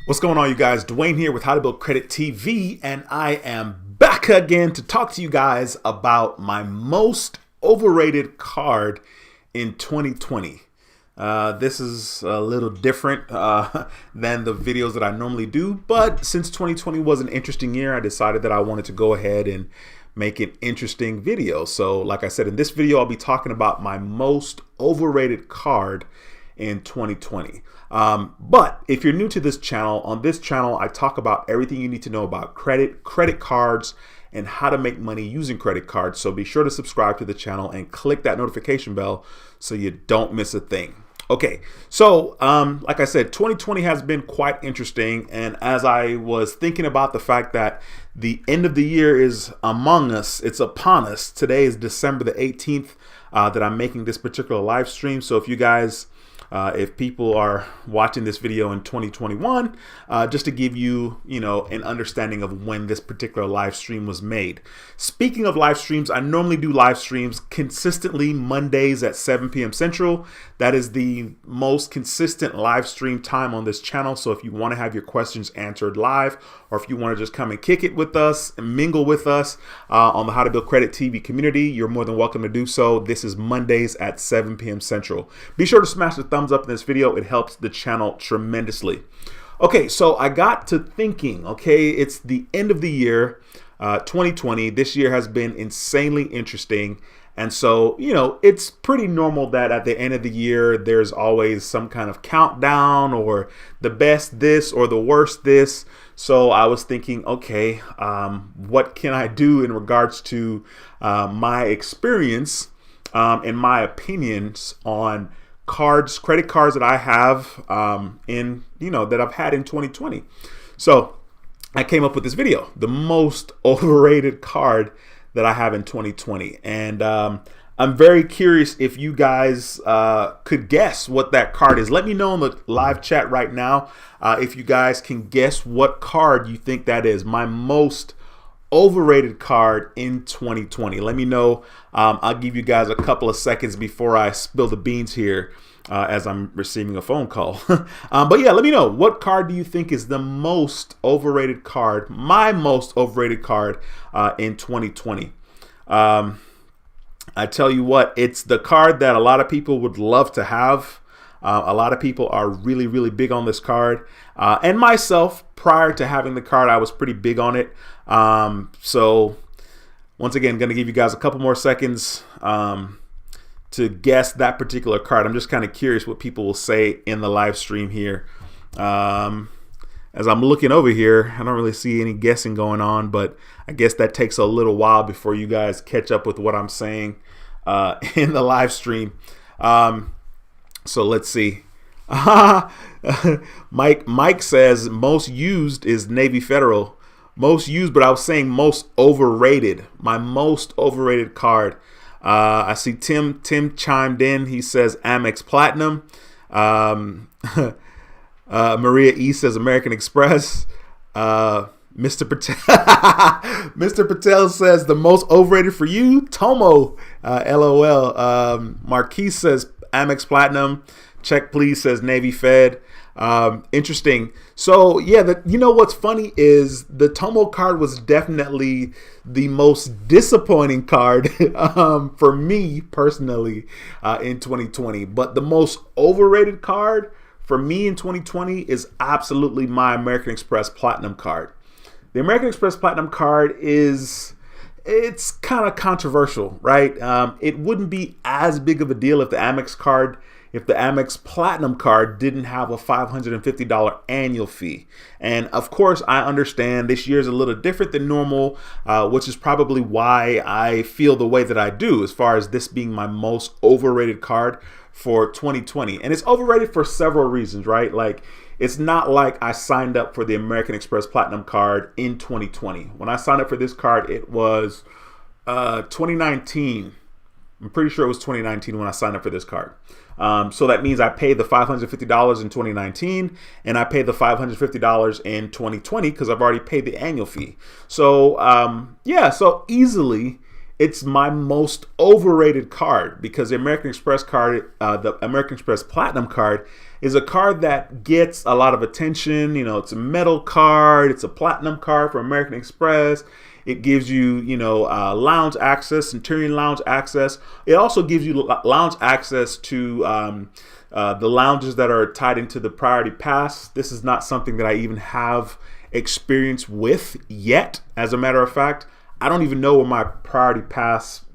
What's going on, you guys? Duane here with How to Build Credit TV, and I am back again to talk to you guys about my most overrated card in 2020. This is a little different than the videos that I normally do, but since 2020 was an interesting year, I decided that I wanted to go ahead and make an interesting video. So like I said, in this video, I'll be talking about my most overrated card in 2020. But if you're new to this channel, on this channel, I talk about everything you need to know about credit cards, and how to make money using credit cards. So be sure to subscribe to the channel and click that notification bell so you don't miss a thing. Okay, so like I said, 2020 has been quite interesting. And as I was thinking about the fact that the end of the year is among us, it's upon us. Today is December the 18th that I'm making this particular live stream. So if you guys if people are watching this video in 2021, just to give you, an understanding of when this particular live stream was made. Speaking of live streams, I normally do live streams consistently Mondays at 7 p.m. Central. That is the most consistent live stream time on this channel. So if you want to have your questions answered live, or if you want to just come and kick it with us and mingle with us on the How to Build Credit TV community, you're more than welcome to do so. This is Mondays at 7 p.m. Central. Be sure to smash the thumbs up in this video. It helps the channel tremendously. Okay, so I got to thinking, okay, it's the end of the year, 2020. This year has been insanely interesting. And so, it's pretty normal that at the end of the year, there's always some kind of countdown or the best this or the worst this. So I was thinking, okay, what can I do in regards to my experience and my opinions on credit cards that I have that I've had in 2020. So I came up with this video, the most overrated card that I have in 2020. And I'm very curious if you guys could guess what that card is. Let me know in the live chat right now if you guys can guess what card you think that is. My most overrated card in 2020. Let me know. I'll give you guys a couple of seconds before I spill the beans here as I'm receiving a phone call. But yeah, let me know. What card do you think is the most overrated card, my most overrated card in 2020? I tell you what, it's the card that a lot of people would love to have. A lot of people are really, really big on this card. And myself, prior to having the card, I was pretty big on it. So once again, going to give you guys a couple more seconds to guess that particular card. I'm just kind of curious what people will say in the live stream here. As I'm looking over here, I don't really see any guessing going on, but I guess that takes a little while before you guys catch up with what I'm saying in the live stream. So let's see. Mike says most used is Navy Federal. Most used, but I was saying most overrated. My most overrated card. I see Tim chimed in. He says Amex Platinum. Maria E says American Express. Mr. Patel says the most overrated for you, Tomo. LOL. Marquise says Amex Platinum. Check please says Navy Fed. Interesting. So yeah, what's funny is the Tomo card was definitely the most disappointing card for me personally in 2020. But the most overrated card for me in 2020 is absolutely my American Express Platinum card. The American Express Platinum card it's kind of controversial, right? It wouldn't be as big of a deal if the Amex Platinum card didn't have a $550 annual fee. And of course, I understand this year is a little different than normal, which is probably why I feel the way that I do as far as this being my most overrated card for 2020. And it's overrated for several reasons, right? Like, it's not like I signed up for the American Express Platinum card in 2020. When I signed up for this card, it was 2019. I'm pretty sure it was 2019 when I signed up for this card. So that means I paid the $550 in 2019 and I paid the $550 in 2020 because I've already paid the annual fee. So yeah, so easily it's my most overrated card because the American Express card, the American Express Platinum card, is a card that gets a lot of attention. You know, it's a metal card, it's a platinum card for American Express. It gives you, lounge access, Centurion lounge access. It also gives you lounge access to the lounges that are tied into the Priority Pass. This is not something that I even have experience with yet. As a matter of fact, I don't even know where my Priority Pass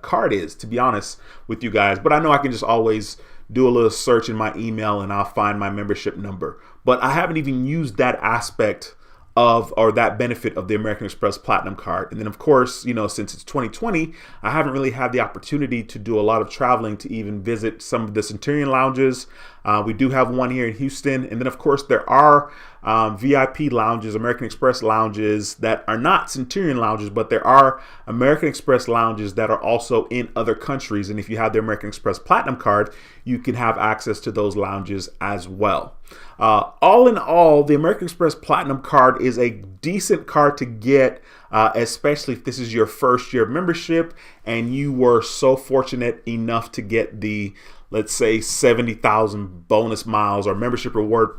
card is, to be honest with you guys. But I know I can just always do a little search in my email and I'll find my membership number. But I haven't even used that aspect of, or that benefit of, the American Express Platinum card. And then of course, since it's 2020, I haven't really had the opportunity to do a lot of traveling to even visit some of the Centurion lounges. We do have one here in Houston. And then of course there are VIP lounges, American Express lounges that are not Centurion lounges, but there are American Express lounges that are also in other countries. And if you have the American Express Platinum card, you can have access to those lounges as well. All in all, the American Express Platinum card is a decent card to get, especially if this is your first year of membership and you were so fortunate enough to get the, let's say, 70,000 bonus miles or membership reward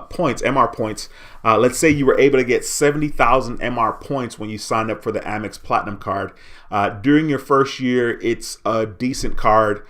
points, MR points. Let's say you were able to get 70,000 MR points when you signed up for the Amex Platinum card. During your first year, it's a decent card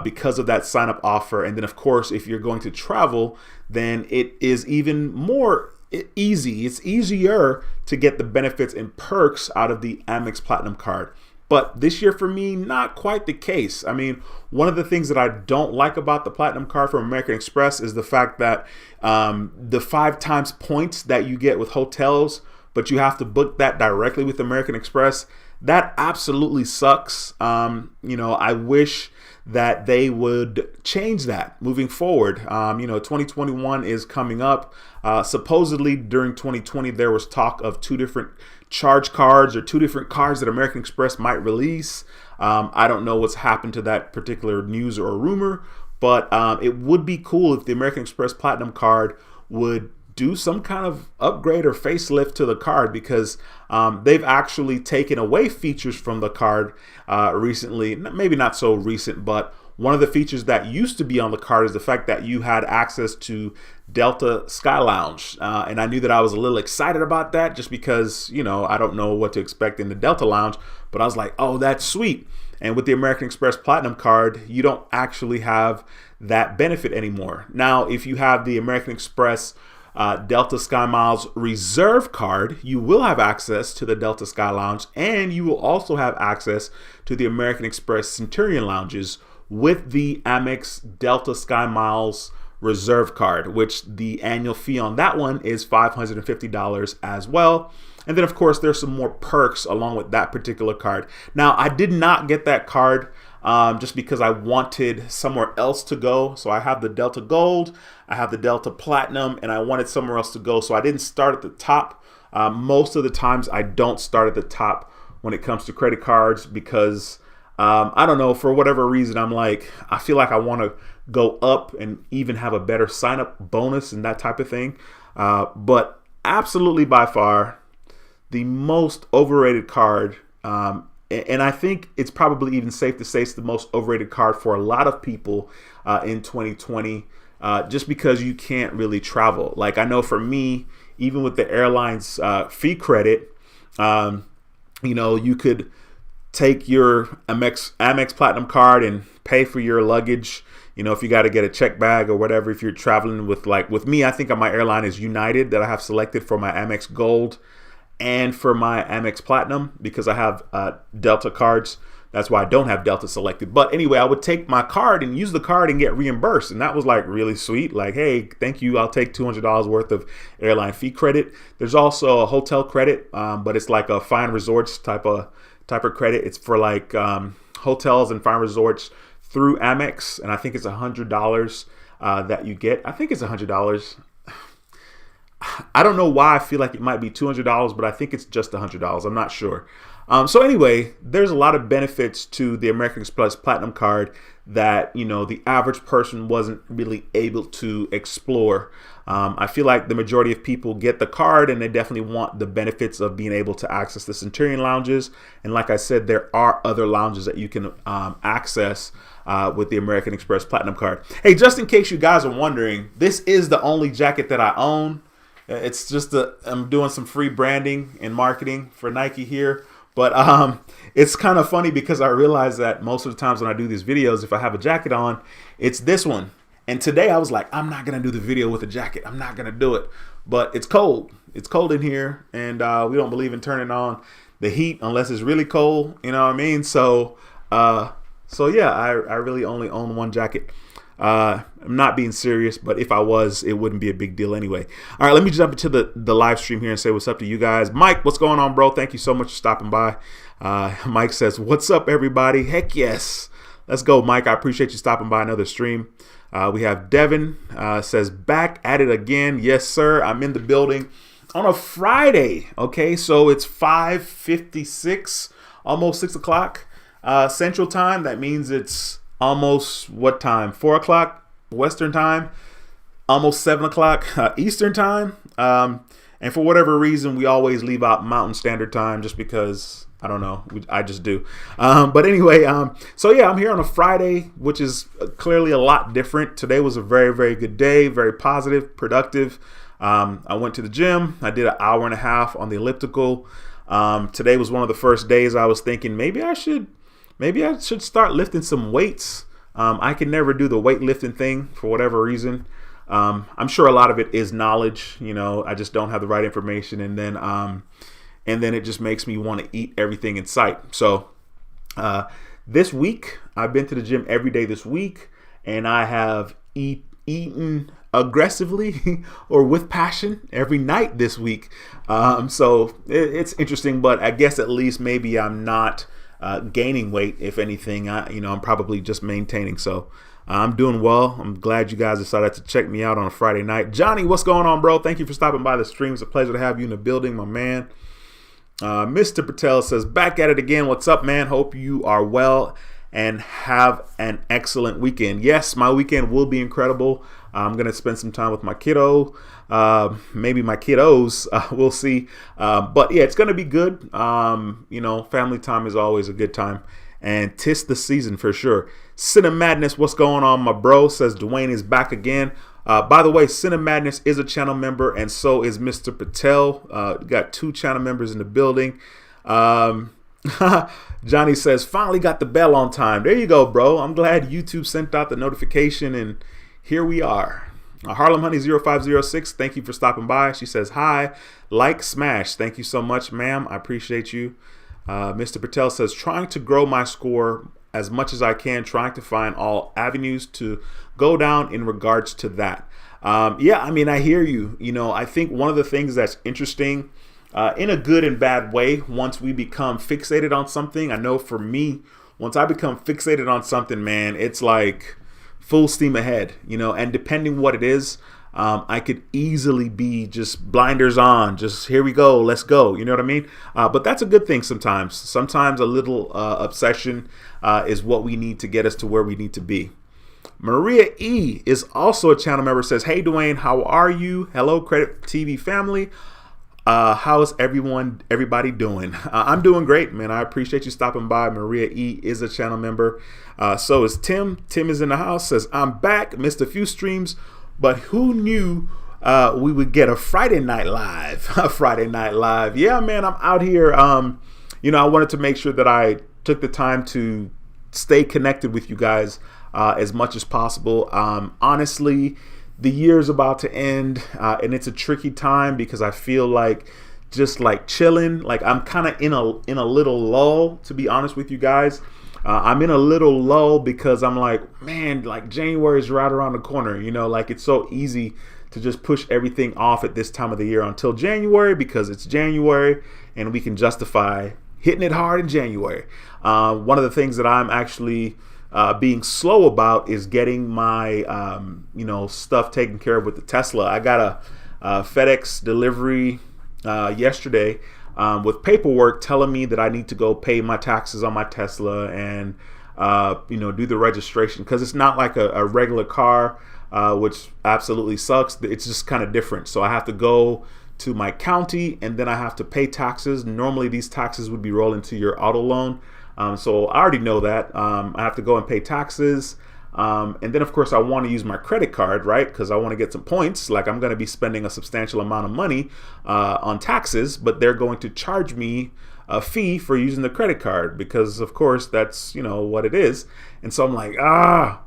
because of that sign up offer. And then of course, if you're going to travel, then it is even more easy. It's easier to get the benefits and perks out of the Amex Platinum card. But this year for me, not quite the case. I mean, one of the things that I don't like about the Platinum card from American Express is the fact that the 5 times points that you get with hotels, but you have to book that directly with American Express. That absolutely sucks. I wish that they would change that moving forward. 2021 is coming up. Supposedly during 2020, there was talk of 2 different charge cards or 2 different cards that American Express might release. I don't know what's happened to that particular news or rumor, but it would be cool if the American Express Platinum card would do some kind of upgrade or facelift to the card, because they've actually taken away features from the card recently. Maybe not so recent, but one of the features that used to be on the card is the fact that you had access to Delta Sky Lounge. And I knew that I was a little excited about that just because, I don't know what to expect in the Delta Lounge, but I was like, oh, that's sweet. And with the American Express Platinum card, you don't actually have that benefit anymore. Now, if you have the American Express Delta Skymiles Reserve card, you will have access to the Delta Sky Lounge, and you will also have access to the American Express Centurion lounges with the Amex Delta Skymiles Reserve card, which the annual fee on that one is $550 as well. And then of course there's some more perks along with that particular card. Now, I did not get that card just because I wanted somewhere else to go. So I have the Delta Gold, I have the Delta Platinum, and I wanted somewhere else to go. So I didn't start at the top. Most of the times I don't start at the top when it comes to credit cards because I don't know, for whatever reason, I feel like I want to go up and even have a better sign up bonus and that type of thing. But absolutely by far the most overrated card. And I think it's probably even safe to say it's the most overrated card for a lot of people in 2020, just because you can't really travel. Like, I know for me, even with the airline's fee credit, you could take your Amex Platinum card and pay for your luggage. If you got to get a check bag or whatever, if you're traveling with me, I think my airline is United that I have selected for my Amex Gold and for my Amex Platinum because I have Delta cards. That's why I don't have Delta selected. But anyway, I would take my card and use the card and get reimbursed. And that was really sweet. Like, hey, thank you. I'll take $200 worth of airline fee credit. There's also a hotel credit, but it's like a fine resorts type of credit. It's for hotels and fine resorts through Amex. And I think it's $100 that you get. I think it's $100. I don't know why I feel like it might be $200, but I think it's just $100. I'm not sure. So anyway, there's a lot of benefits to the American Express Platinum card that, the average person wasn't really able to explore. I feel like the majority of people get the card and they definitely want the benefits of being able to access the Centurion lounges. And like I said, there are other lounges that you can access with the American Express Platinum card. Hey, just in case you guys are wondering, this is the only jacket that I own. It's just I'm doing some free branding and marketing for Nike here. But it's kind of funny because I realize that most of the times when I do these videos, if I have a jacket on, it's this one. And today I was like, I'm not going to do the video with a jacket. I'm not going to do it. But it's cold. It's cold in here. And we don't believe in turning on the heat unless it's really cold. You know what I mean? So yeah, I really only own one jacket. I'm not being serious, but if I was, it wouldn't be a big deal anyway. All right, let me jump into the live stream here and say what's up to you guys. Mike, what's going on, bro? Thank you so much for stopping by. Mike says, what's up, everybody? Heck yes. Let's go, Mike. I appreciate you stopping by another stream. We have Devin says, back at it again. Yes, sir. I'm in the building on a Friday. Okay, so it's 5:56, almost 6 o'clock Central Time. That means it's almost what time? 4 o'clock Western Time, almost 7 o'clock Eastern Time. And for whatever reason, we always leave out Mountain Standard Time just because, I don't know, I just do. But anyway, so yeah, I'm here on a Friday, which is clearly a lot different. Today was a very, very good day, very positive, productive. I went to the gym. I did an hour and a half on the elliptical. Today was one of the first days I was thinking maybe I should start lifting some weights. I can never do the weightlifting thing for whatever reason. I'm sure a lot of it is knowledge. I just don't have the right information, and then it just makes me want to eat everything in sight. So this week, I've been to the gym every day this week, and I have eaten aggressively or with passion every night this week. So it's interesting, but I guess at least maybe I'm not gaining weight. If anything, I'm probably just maintaining. So I'm doing well. I'm glad you guys decided to check me out on a Friday night. Johnny, what's going on, bro? Thank you for stopping by the stream. It's a pleasure to have you in the building, my man. Mr. Patel says, back at it again. What's up, man? Hope you are well and have an excellent weekend. Yes, my weekend will be incredible. I'm going to spend some time with my kiddo, maybe my kiddos. We'll see. But yeah, it's going to be good. Family time is always a good time. And 'tis the season for sure. Cinema Madness, what's going on, my bro? Says Duane is back again. By the way, Cinema Madness is a channel member, and so is Mr. Patel. Got 2 channel members in the building. Johnny says, finally got the bell on time. There you go, bro. I'm glad YouTube sent out the notification, and here we are. Harlem Honey 0506, thank you for stopping by. She says, hi, like, smash. Thank you so much, ma'am. I appreciate you. Mr. Patel says, trying to grow my score as much as I can, trying to find all avenues to go down in regards to that. Yeah, I mean, I hear you. I think one of the things that's interesting, in a good and bad way, once we become fixated on something, I know for me, once I become fixated on something, man, it's like full steam ahead, and depending what it is, I could easily be just blinders on, just here we go, let's go. You know what I mean? But that's a good thing sometimes. Sometimes a little obsession is what we need to get us to where we need to be. Maria E is also a channel member, says, hey, Duane, how are you? Hello, Credit TV family. How is everybody doing? I'm doing great, man. I appreciate you stopping by. Maria E is a channel member. So is Tim. Tim is in the house, says, I'm back. Missed a few streams, but who knew we would get a Friday night live? A Friday night live. Yeah, man, I'm out here. I wanted to make sure that I took the time to stay connected with you guys as much as possible. Honestly, the year's about to end, and it's a tricky time because I feel like just like chilling, like I'm kind of in a little lull, to be honest with you guys. I'm in a little lull because I'm like, man, like January is right around the corner, like it's so easy to just push everything off at this time of the year until January because it's January and we can justify hitting it hard in January. One of the things that I'm actually being slow about is getting my stuff taken care of with the Tesla. I got a FedEx delivery yesterday with paperwork telling me that I need to go pay my taxes on my Tesla and do the registration, because it's not like a regular car, which absolutely sucks. It's just kind of different. So I have to go to my county and then I have to pay taxes. Normally these taxes would be rolled into your auto loan. So I already know that. I have to go and pay taxes. And then of course I want to use my credit card, right? Because I want to get some points. Like, I'm going to be spending a substantial amount of money on taxes, but they're going to charge me a fee for using the credit card, because of course that's, what it is. And so I'm like,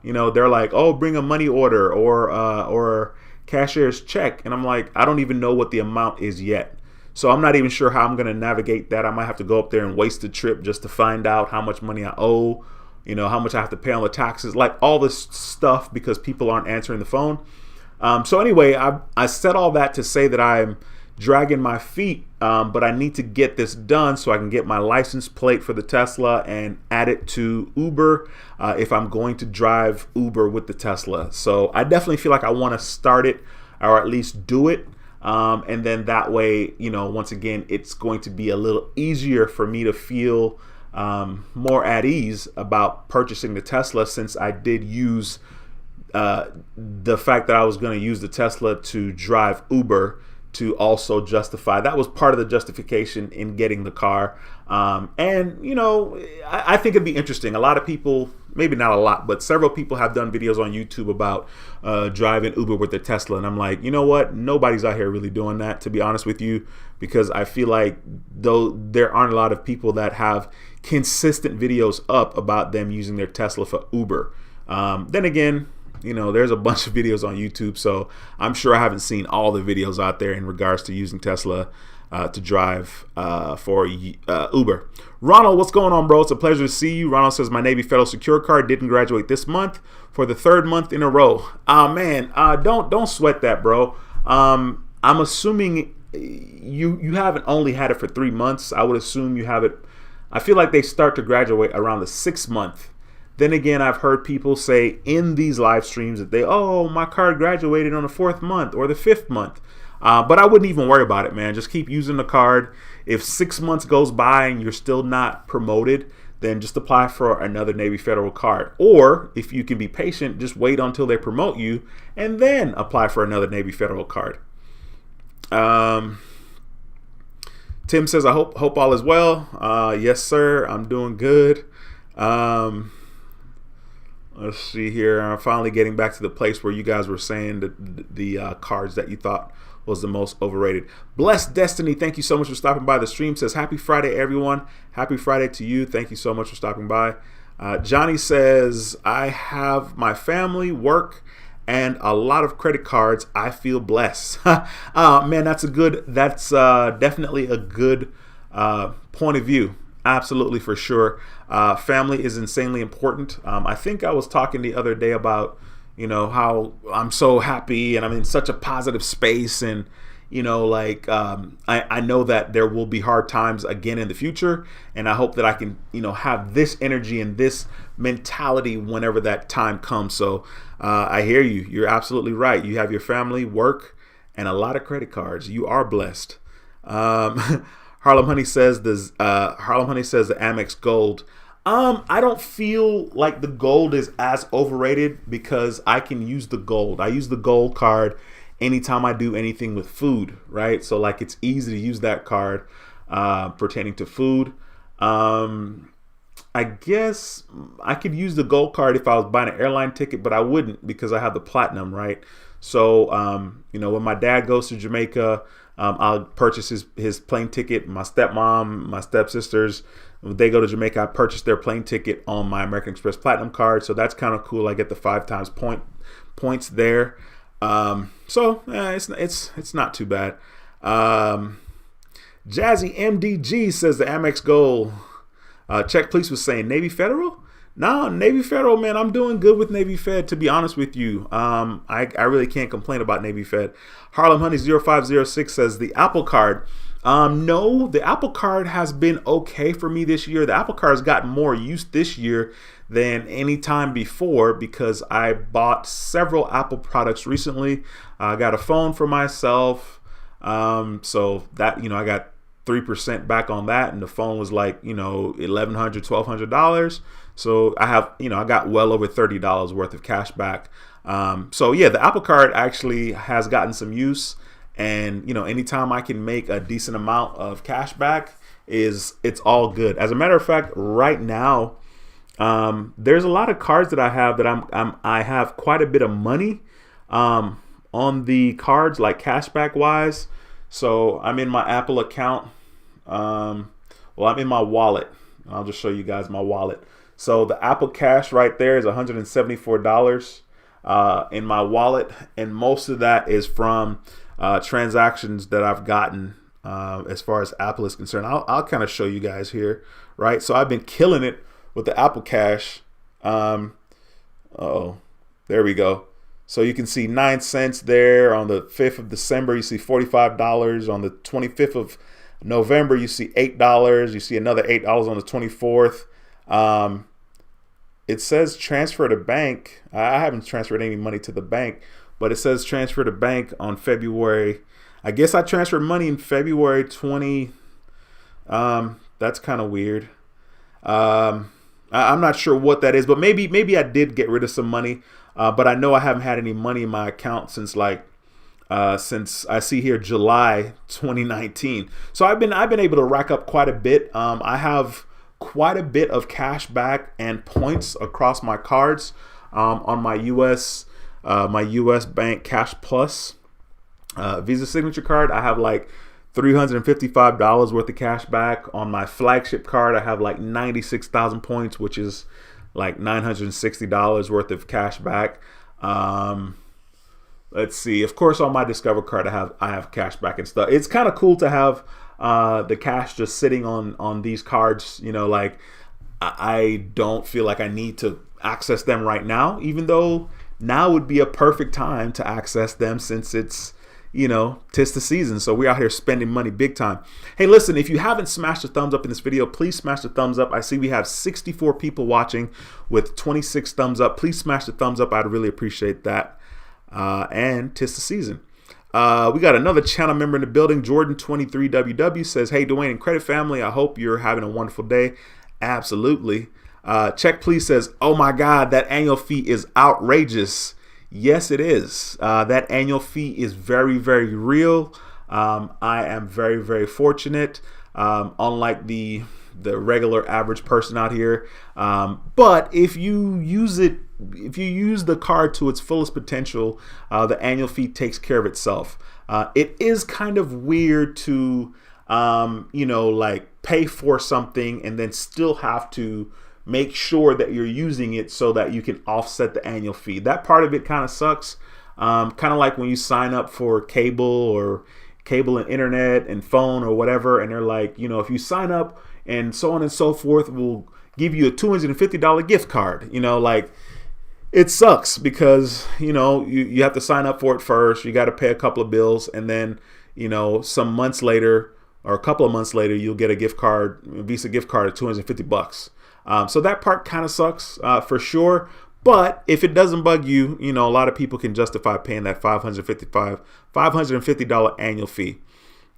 they're like, oh, bring a money order or cashier's check. And I'm like, I don't even know what the amount is yet. So I'm not even sure how I'm going to navigate that. I might have to go up there and waste a trip just to find out how much money I owe, how much I have to pay on the taxes, like all this stuff, because people aren't answering the phone. So anyway, I said all that to say that I'm dragging my feet, but I need to get this done so I can get my license plate for the Tesla and add it to Uber if I'm going to drive Uber with the Tesla. So I definitely feel like I want to start it, or at least do it. And then that way, once again, it's going to be a little easier for me to feel more at ease about purchasing the Tesla, since I did use the fact that I was going to use the Tesla to drive Uber to also justify. That was part of the justification in getting the car. I think it'd be interesting. A lot of people, maybe not a lot, but several people have done videos on YouTube about driving Uber with their Tesla. And I'm like, you know what? Nobody's out here really doing that, to be honest with you, because I feel like though there aren't a lot of people that have consistent videos up about them using their Tesla for Uber. Then again, there's a bunch of videos on YouTube, so I'm sure I haven't seen all the videos out there in regards to using Tesla to drive for Uber. Ronald, what's going on, bro? It's a pleasure to see you. Ronald says, my Navy Federal Secure card didn't graduate this month for the third month in a row. Man, don't sweat that, bro. I'm assuming you haven't only had it for 3 months. I would assume you have it. I feel like they start to graduate around the 6th month. Then again, I've heard people say in these live streams that my card graduated on the 4th month or the 5th month. But I wouldn't even worry about it, man. Just keep using the card. If 6 months goes by and you're still not promoted, then just apply for another Navy Federal card. Or if you can be patient, just wait until they promote you and then apply for another Navy Federal card. Tim says, I hope all is well. Yes, sir. I'm doing good. Let's see here. I'm finally getting back to the place where you guys were saying the cards that you thought was the most overrated. Blessed Destiny, thank you so much for stopping by the stream. Says, happy Friday, everyone. Happy Friday to you. Thank you so much for stopping by. Johnny says, I have my family, work, and a lot of credit cards. I feel blessed. Man, that's definitely a good point of view. Absolutely, for sure. Family is insanely important. I think I was talking the other day about, how I'm so happy and I'm in such a positive space, and I know that there will be hard times again in the future, and I hope that I can have this energy and this mentality whenever that time comes. So I hear you. You're absolutely right. You have your family, work, and a lot of credit cards. You are blessed. Harlem Honey says the Amex Gold. I don't feel like the gold is as overrated because I can use the gold. I use the gold card anytime I do anything with food, right? So like it's easy to use that card pertaining to food. I guess I could use the gold card if I was buying an airline ticket, but I wouldn't because I have the platinum, right? So, when my dad goes to Jamaica, I'll purchase his plane ticket. My stepmom, my stepsisters, when they go to Jamaica, I purchase their plane ticket on my American Express Platinum card. So that's kind of cool. I get the 5 times points there. It's not too bad. Jazzy MDG says the Amex Gold check police was saying Navy Federal. No, Navy Federal, man, I'm doing good with Navy Fed, to be honest with you. I really can't complain about Navy Fed. Harlem Honey 0506 says the Apple Card. No, the Apple Card has been okay for me this year. The Apple Card has gotten more use this year than any time before because I bought several Apple products recently. I got a phone for myself. So that, I got 3% back on that, and the phone was like, $1,100, $1,200. So I have, I got well over $30 worth of cash back. So yeah, the Apple Card actually has gotten some use, and anytime I can make a decent amount of cash back, it's all good. As a matter of fact, right now, there's a lot of cards that I have that I have quite a bit of money on the cards, like cashback wise. So I'm in my Apple account. I'm in my wallet. I'll just show you guys my wallet. So the Apple Cash right there is $174 in my wallet, and most of that is from transactions that I've gotten as far as Apple is concerned. I'll kind of show you guys here, right? So I've been killing it with the Apple Cash. There we go. So you can see 9 cents there on the 5th of December. You see $45 on the 25th of November. You see $8. You see another $8 on the 24th. It says transfer to bank. I haven't transferred any money to the bank, but it says transfer to bank on February. I guess I transferred money in February 20. That's kind of weird. I'm not sure what that is, but maybe I did get rid of some money. But I know I haven't had any money in my account since since I see here July 2019. So I've been able to rack up quite a bit. I have quite a bit of cash back and points across my cards on my US Bank Cash Plus Visa Signature card. I have like $355 worth of cash back. On my flagship card, I have like 96,000 points, which is like $960 worth of cash back. Let's see. Of course, on my Discover card, I have cash back and stuff. It's kind of cool to have the cash just sitting on these cards. Like I don't feel like I need to access them right now, even though now would be a perfect time to access them since it's tis the season. So we're out here spending money big time. Hey, listen, if you haven't smashed a thumbs up in this video, please smash the thumbs up. I see we have 64 people watching with 26 thumbs up. Please smash the thumbs up. I'd really appreciate that. And tis the season. We got another channel member in the building. Jordan23WW says, hey, Duane and Credit Family, I hope you're having a wonderful day. Absolutely. Check Please says, oh my God, that annual fee is outrageous. Yes, it is. That annual fee is very, very real. I am very, very fortunate, unlike the regular average person out here. But if you use the card to its fullest potential, the annual fee takes care of itself. It is kind of weird to, like pay for something and then still have to make sure that you're using it so that you can offset the annual fee. That part of it kind of sucks. Kind of like when you sign up for cable and internet and phone or whatever, and they're like, if you sign up and so on and so forth, we'll give you a $250 gift card. Like it sucks because, you have to sign up for it first. You got to pay a couple of bills, and then, some months later or a couple of months later, you'll get a Visa gift card of $250. So that part kind of sucks for sure. But if it doesn't bug you, a lot of people can justify paying that $550 annual fee.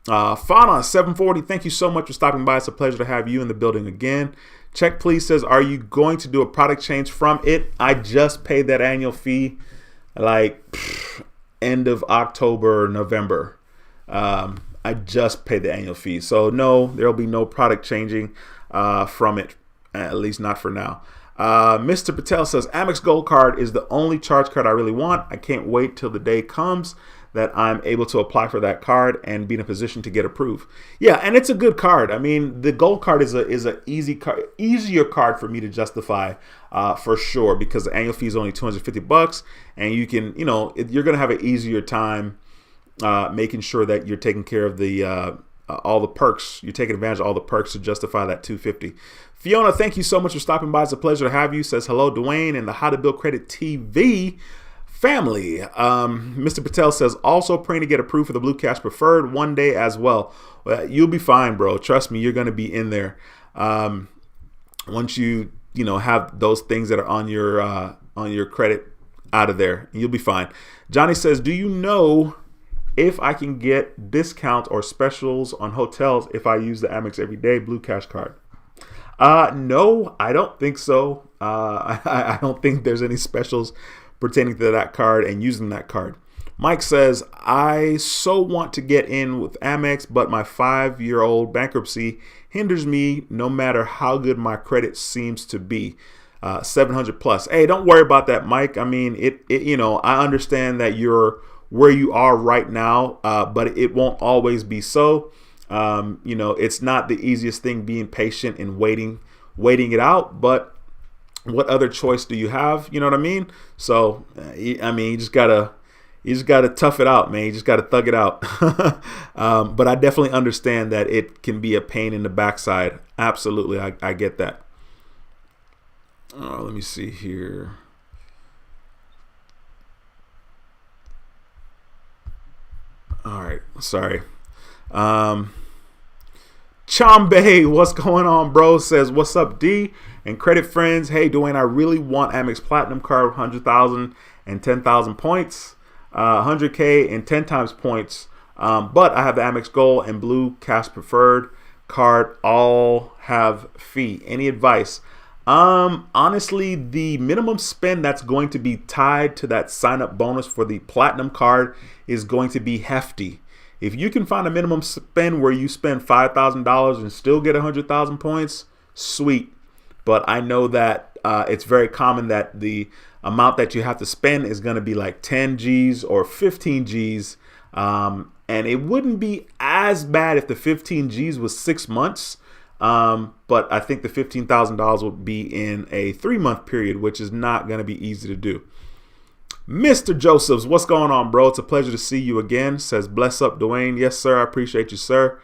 Fauna740, thank you so much for stopping by. It's a pleasure to have you in the building again. Check Please says, are you going to do a product change from it? I just paid that annual fee like end of October, November. I just paid the annual fee. So no, there'll be no product changing from it. At least not for now. Mr. Patel says, Amex Gold Card is the only charge card I really want. I can't wait till the day comes that I'm able to apply for that card and be in a position to get approved. Yeah, and it's a good card. I mean, the Gold Card is a easier card for me to justify for sure, because the annual fee is only $250, and you can, you're gonna have an easier time making sure that you're taking care of the all the perks. You're taking advantage of all the perks to justify that $250. Fiona, thank you so much for stopping by. It's a pleasure to have you. Says hello, Duane and the How to Build Credit TV family. Mr. Patel says, also praying to get approved for the Blue Cash Preferred one day as well. You'll be fine, bro. Trust me, you're going to be in there. Once you have those things that are on your credit out of there, you'll be fine. Johnny says, do you know if I can get discounts or specials on hotels if I use the Amex Everyday Blue Cash Card. No, I don't think so. I don't think there's any specials pertaining to that card and using that card. Mike says, I so want to get in with Amex, but my 5-year-old bankruptcy hinders me no matter how good my credit seems to be. 700 plus. Hey, don't worry about that, Mike. I mean, I understand that you're where you are right now, but it won't always be so. It's not the easiest thing being patient and waiting it out, but what other choice do you have? You know what I mean? So, you just gotta tough it out, man. You just gotta thug it out. But I definitely understand that it can be a pain in the backside. Absolutely, I get that. Let me see here. All right, sorry. Chombe, what's going on, bro? Says, what's up, D? And credit friends. Hey, Duane, I really want Amex Platinum card, 100,000 and 10,000 points, 100K and 10 times points. But I have the Amex Gold and Blue Cash Preferred card. All have fee. Any advice? Honestly, the minimum spend that's going to be tied to that sign up bonus for the Platinum card is going to be hefty. If you can find a minimum spend where you spend $5,000 and still get 100,000 points, sweet. But I know that it's very common that the amount that you have to spend is going to be like 10 G's or 15 G's. And it wouldn't be as bad if the 15 G's was 6 months. But I think the $15,000 would be in a 3-month period, which is not going to be easy to do. Mr. Josephs, what's going on, bro? It's a pleasure to see you again. Says, bless up, Duane. Yes, sir. I appreciate you, sir.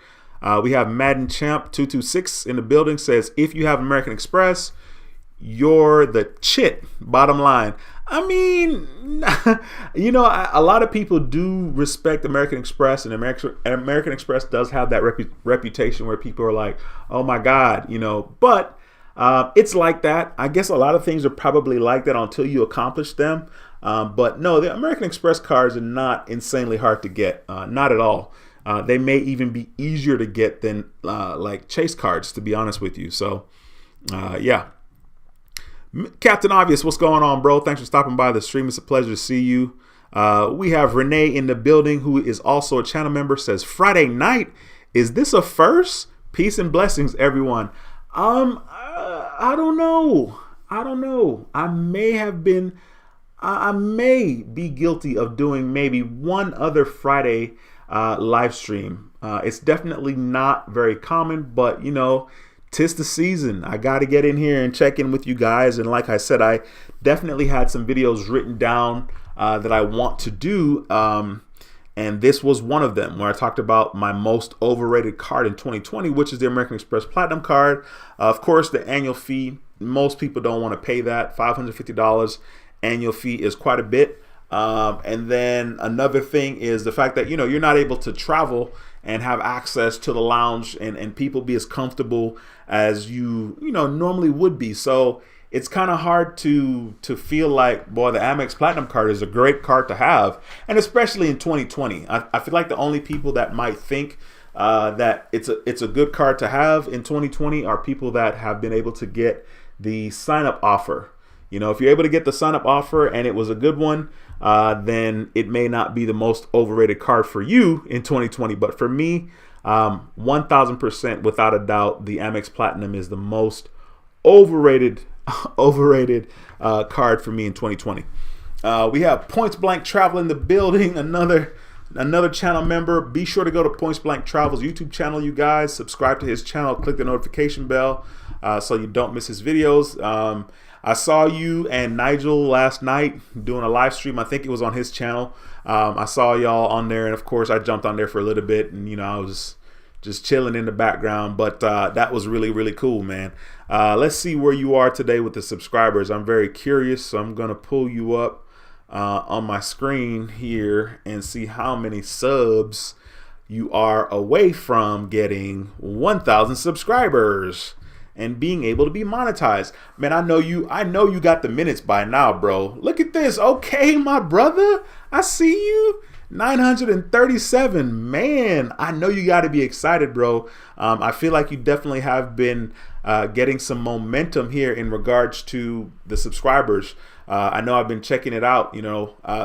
We have Madden Champ 226 in the building. Says, if you have American Express, you're the chit. Bottom line. I mean, a lot of people do respect American Express, and American Express does have that reputation where people are like, oh my God, but it's like that. I guess a lot of things are probably like that until you accomplish them. But no, the American Express cards are not insanely hard to get. Not at all. They may even be easier to get than like Chase cards, to be honest with you. So, yeah. Captain Obvious, what's going on, bro? Thanks for stopping by the stream. It's a pleasure to see you. We have Renee in the building, who is also a channel member. Says, Friday night, is this a first? Peace and blessings, everyone. I don't know. I may be guilty of doing maybe one other Friday live stream. It's definitely not very common, but 'tis the season. I got to get in here and check in with you guys. And like I said, I definitely had some videos written down that I want to do. And this was one of them where I talked about my most overrated card in 2020, which is the American Express Platinum card. Of course, the annual fee, most people don't want to pay that. $550 annual fee is quite a bit. And then another thing is the fact that, you're not able to travel and have access to the lounge and people be as comfortable as you normally would be. So it's kind of hard to feel like, boy, the Amex Platinum card is a great card to have. And especially in 2020, I feel like the only people that might think that it's a good card to have in 2020 are people that have been able to get the sign up offer. If you're able to get the sign up offer and it was a good one, then it may not be the most overrated card for you in 2020. But for me, 1000% without a doubt, the Amex Platinum is the most overrated card for me in 2020. We have Points Blank Travel in the building, another channel member. Be sure to go to Points Blank Travel's YouTube channel, you guys. Subscribe to his channel, click the notification bell so you don't miss his videos. I saw you and Nigel last night doing a live stream. I think it was on his channel. I saw y'all on there, and of course I jumped on there for a little bit, and I was just chilling in the background. But that was really, really cool, man. Let's see where you are today with the subscribers. I'm very curious, so I'm gonna pull you up on my screen here and see how many subs you are away from getting 1,000 subscribers and being able to be monetized. Man, I know you got the minutes by now, bro. Look at this. Okay, my brother, I see you. 937. Man, I know you got to be excited, bro. I feel like you definitely have been getting some momentum here in regards to the subscribers. I know I've been checking it out,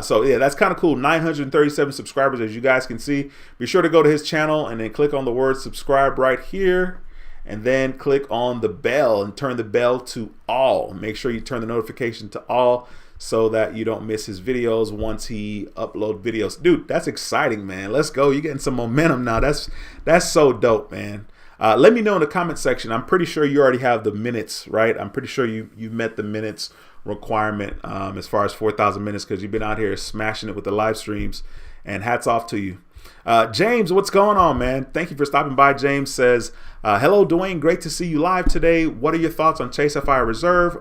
so yeah, that's kind of cool. 937 subscribers, as you guys can see. Be sure to go to his channel and then click on the word subscribe right here, and then click on the bell and turn the bell to all. Make sure you turn the notification to all so that you don't miss his videos once he upload videos. Dude, that's exciting, man. Let's go. You're getting some momentum now. That's so dope, man. Let me know in the comment section. I'm pretty sure you already have the minutes, right? I'm pretty sure you met the minutes requirement as far as 4,000 minutes, because you've been out here smashing it with the live streams, and hats off to you. James, what's going on, man? Thank you for stopping by. James says, hello, Duane. Great to see you live today. What are your thoughts on Chase Sapphire Reserve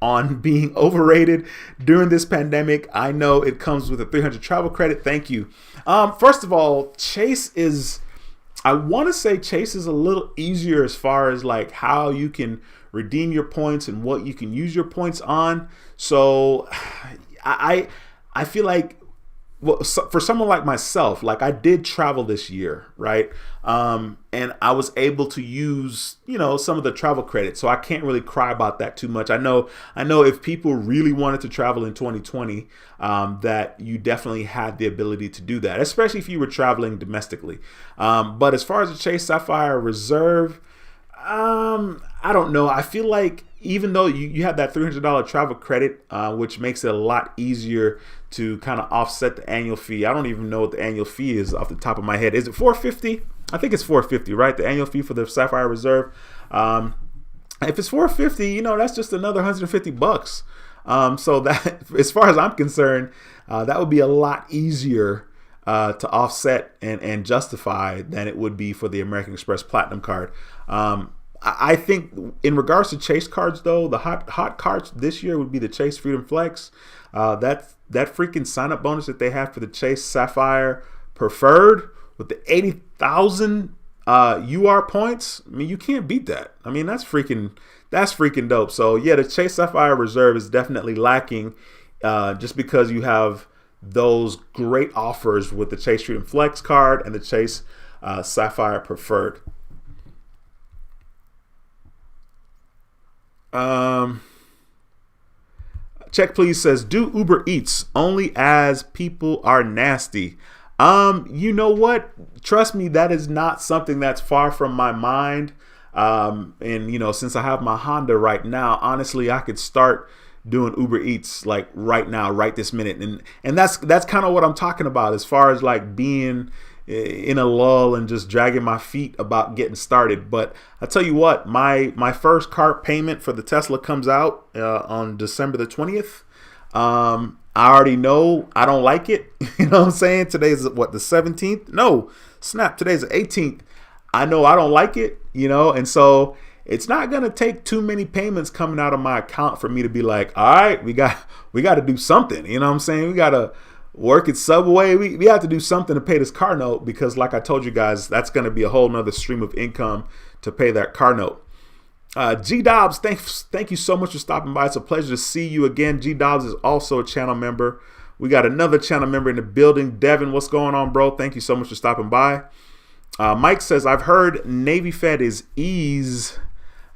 on being overrated during this pandemic? I know it comes with a 300 travel credit. Thank you. First of all, Chase is, I want to say Chase is a little easier as far as like how you can redeem your points and what you can use your points on. So I feel like, well, for someone like myself, like I did travel this year, right? And I was able to use, some of the travel credits. So I can't really cry about that too much. I know if people really wanted to travel in 2020, that you definitely had the ability to do that, especially if you were traveling domestically. But as far as the Chase Sapphire Reserve, I don't know. I feel like even though you have that $300 travel credit, which makes it a lot easier to kind of offset the annual fee. I don't even know what the annual fee is off the top of my head. Is it $450? I think it's $450, right? The annual fee for the Sapphire Reserve. If it's $450, that's just another $150. So that, as far as I'm concerned, that would be a lot easier to offset and justify than it would be for the American Express Platinum card. I think in regards to Chase cards, though, the hot cards this year would be the Chase Freedom Flex. That freaking sign up bonus that they have for the Chase Sapphire Preferred with the 80,000 UR points. I mean, you can't beat that. I mean, that's freaking dope. So yeah, the Chase Sapphire Reserve is definitely lacking, just because you have those great offers with the Chase Freedom Flex card and the Chase Sapphire Preferred. Check Please says, do Uber Eats only as people are nasty. You know what? Trust me, that is not something that's far from my mind. And since I have my Honda right now, honestly, I could start doing Uber Eats like right now, right this minute. And that's kind of what I'm talking about as far as like being in a lull and just dragging my feet about getting started. But I tell you what, my first car payment for the Tesla comes out on December the 20th. I already know I don't like it. You know what I'm saying? Today's what, the 17th? No, snap. Today's the 18th. I know I don't like it, and so it's not going to take too many payments coming out of my account for me to be like, all right, we got to do something. You know what I'm saying? We got to work at Subway. We have to do something to pay this car note, because like I told you guys, that's going to be a whole nother stream of income to pay that car note. G Dobbs, thank you so much for stopping by. It's a pleasure to see you again. G Dobbs is also a channel member. We got another channel member in the building. Devin, what's going on, bro? Thank you so much for stopping by. Mike says, I've heard Navy Fed is is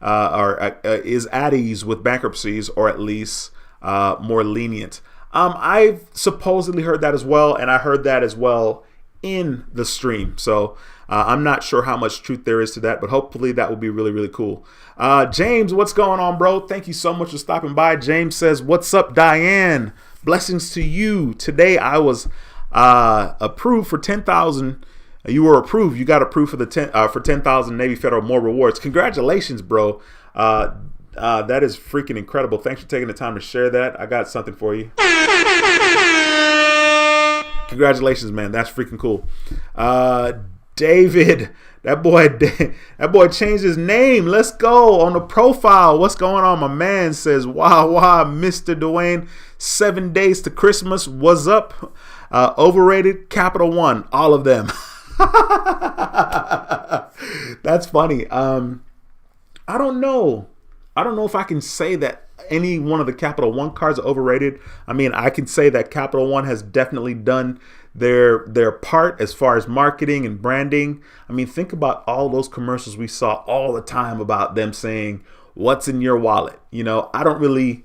at ease with bankruptcies, or at least more lenient. I've supposedly heard that as well, and I heard that as well in the stream. So I'm not sure how much truth there is to that, but hopefully that will be really, really cool. James, what's going on, bro? Thank you so much for stopping by. James says, what's up, Diane? Blessings to you. Today I was approved for 10,000. You were approved. You got approved for for 10,000 Navy Federal more rewards. Congratulations, bro. That is freaking incredible. Thanks for taking the time to share that. I got something for you. Congratulations, man. That's freaking cool. David, that boy changed his name. Let's go on the profile. What's going on? My man says, wow, Mr. Duane, 7 days to Christmas. What's up? Overrated, Capital One, all of them. That's funny. I don't know if I can say that any one of the Capital One cards are overrated. I mean, I can say that Capital One has definitely done their part as far as marketing and branding. I mean, think about all those commercials we saw all the time about them saying, "What's in your wallet?" You know, I don't really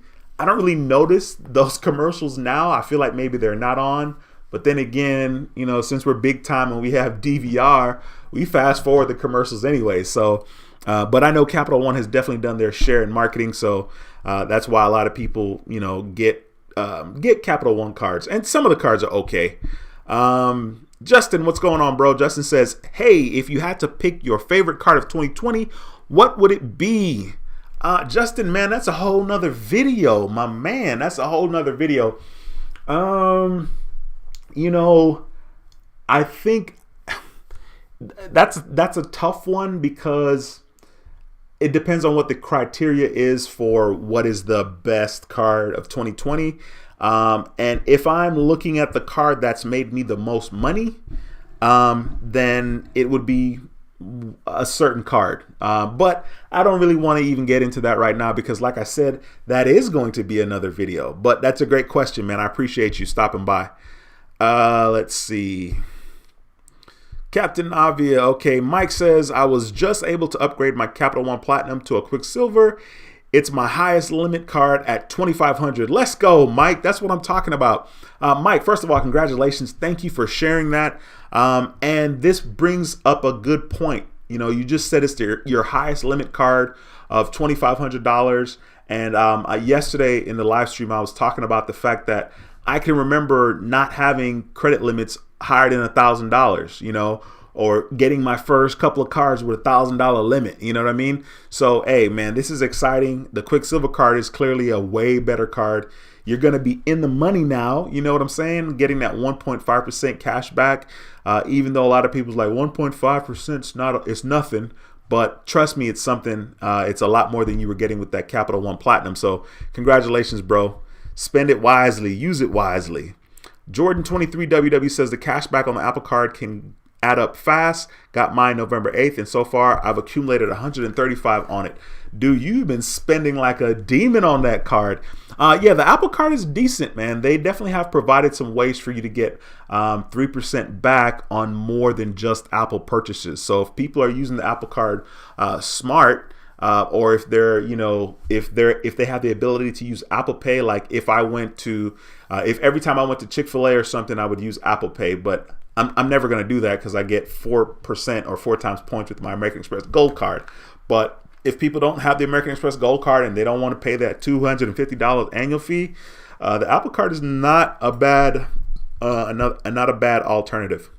notice those commercials now. I feel like maybe they're not on. But then again, you know, since we're big time and we have DVR, we fast forward the commercials anyway. So, but I know Capital One has definitely done their share in marketing. So that's why a lot of people, you know, get Capital One cards. And some of the cards are okay. Justin, what's going on, bro? Justin says, hey, if you had to pick your favorite card of 2020, what would it be? Justin, man, that's a whole nother video, my man. That's a whole nother video. You know, I think that's a tough one because it depends on what the criteria is for what is the best card of 2020. And if I'm looking at the card that's made me the most money, then it would be a certain card. But I don't really want to even get into that right now because, like I said, that is going to be another video. But that's a great question, man. I appreciate you stopping by. Let's see. Captain Avia. Okay, Mike says, I was just able to upgrade my Capital One Platinum to a Quicksilver. It's my highest limit card at 2,500. Let's go, Mike. That's what I'm talking about. Mike, first of all, congratulations. Thank you for sharing that. And this brings up a good point. You know, you just said it's your highest limit card of $2,500. And yesterday in the live stream, I was talking about the fact that I can remember not having credit limits higher than $1,000, you know, or getting my first couple of cards with $1,000 limit. You know what I mean? So, hey, man, this is exciting. The Quicksilver card is clearly a way better card. You're going to be in the money now. You know what I'm saying? Getting that 1.5% cash back, even though a lot of people's like 1.5% it's nothing. But trust me, it's something. It's a lot more than you were getting with that Capital One Platinum. So congratulations, bro. Spend it wisely. Use it wisely. Jordan23WW says the cashback on the Apple Card can add up fast. Got mine November 8th, and so far I've accumulated 135 on it. Dude, you've been spending like a demon on that card. Yeah, the Apple Card is decent, man. They definitely have provided some ways for you to get 3% back on more than just Apple purchases. So if people are using the Apple Card smart, or if they're, you know, if they have the ability to use Apple Pay, like if I went to, if every time I went to Chick-fil-A or something, I would use Apple Pay, but I'm never going to do that because I get 4% or 4 times points with my American Express Gold Card. But if people don't have the American Express Gold Card and they don't want to pay that $250 annual fee, the Apple Card is not a bad, not a bad alternative.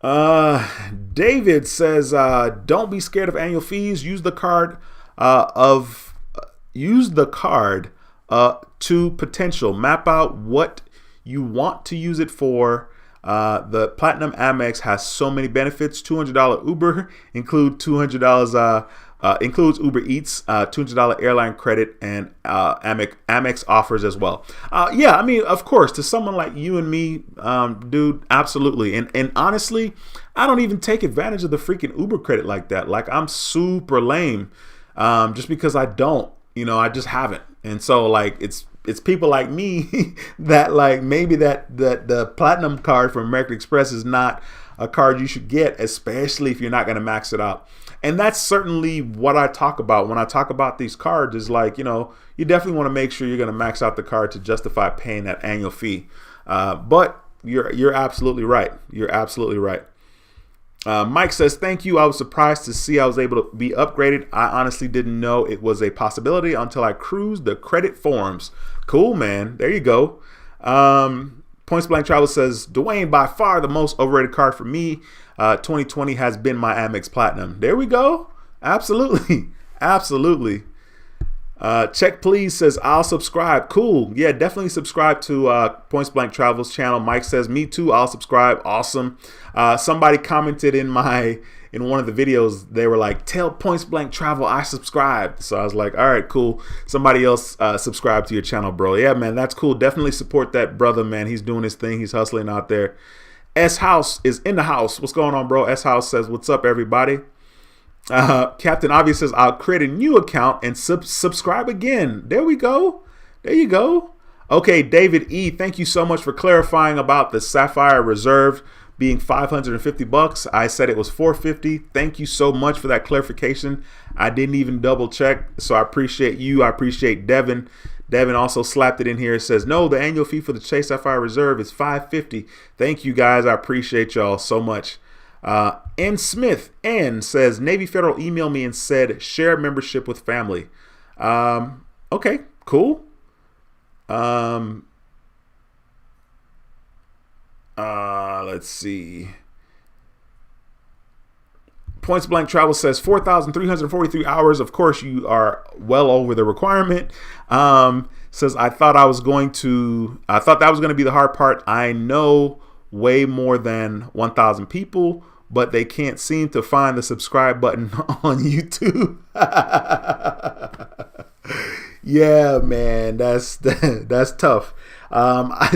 David says, don't be scared of annual fees. Use the card to potential. Map out what you want to use it for. The Platinum Amex has so many benefits. $200 Uber includes Uber Eats, $200 airline credit, and Amex offers as well. Yeah, I mean, of course, to someone like you and me, dude, absolutely. And honestly, I don't even take advantage of the freaking Uber credit like that. Like, I'm super lame, just because I don't, you know, I just haven't. And so, like, it's people like me that, like, maybe that the Platinum card from American Express is not a card you should get, especially if you're not going to max it out. And that's certainly what I talk about when I talk about these cards, is like, you know, you definitely want to make sure you're going to max out the card to justify paying that annual fee. But you're absolutely right. You're absolutely right. Mike says, thank you. I was surprised to see I was able to be upgraded. I honestly didn't know it was a possibility until I cruised the credit forums. Cool, man. There you go. Points Blank Travel says, Duane, by far the most overrated card for me, 2020 has been my Amex Platinum. There we go. Absolutely. Absolutely. Check Please says, I'll subscribe. Cool. Yeah, definitely subscribe to Points Blank Travel's channel. Mike says, me too. I'll subscribe. Awesome. Somebody commented in one of the videos, they were like, tell Points Blank Travel I subscribed. So I was like, all right, cool. Somebody else subscribe to your channel, bro. Yeah, man, that's cool. Definitely support that brother, man. He's doing his thing. He's hustling out there. S House is in the house. What's going on, bro? S House says, what's up, everybody? Captain Obvious says, I'll create a new account and subscribe again. There we go. There you go. Okay, David E, thank you so much for clarifying about the Sapphire Reserve being $550. I said it was $450. Thank you so much for that clarification. I didn't even double check, so I appreciate you. I appreciate Devin. Devin also slapped it in here. It says, no, the annual fee for the Chase Sapphire Reserve is $550. Thank you, guys. I appreciate y'all so much. N. Smith N says, Navy Federal emailed me and said, share membership with family. Okay, cool. Let's see. Points Blank Travel says 4,343 hours. Of course, you are well over the requirement. Says I thought that was going to be the hard part. I know way more than 1,000 people, but they can't seem to find the subscribe button on YouTube. Yeah, man, that's tough.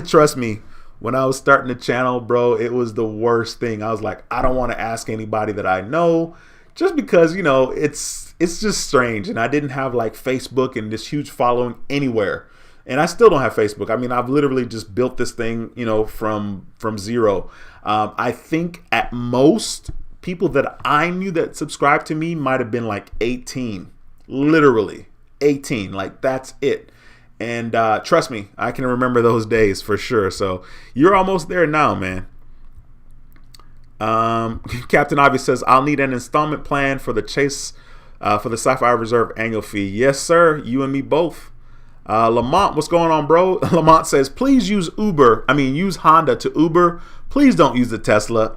Trust me. When I was starting the channel, bro, it was the worst thing. I was like, I don't want to ask anybody that I know, just because, you know, it's just strange. And I didn't have like Facebook and this huge following anywhere. And I still don't have Facebook. I mean, I've literally just built this thing, you know, from zero. I think at most people that I knew that subscribed to me might have been like 18, literally 18. Like that's it. And trust me, I can remember those days for sure. So you're almost there now, man. Captain Ivy says, I'll need an installment plan for the Chase, for the Sapphire Reserve annual fee. Yes, sir. You and me both. Lamont, what's going on, bro? Lamont says, please use use Honda to Uber. Please don't use the Tesla.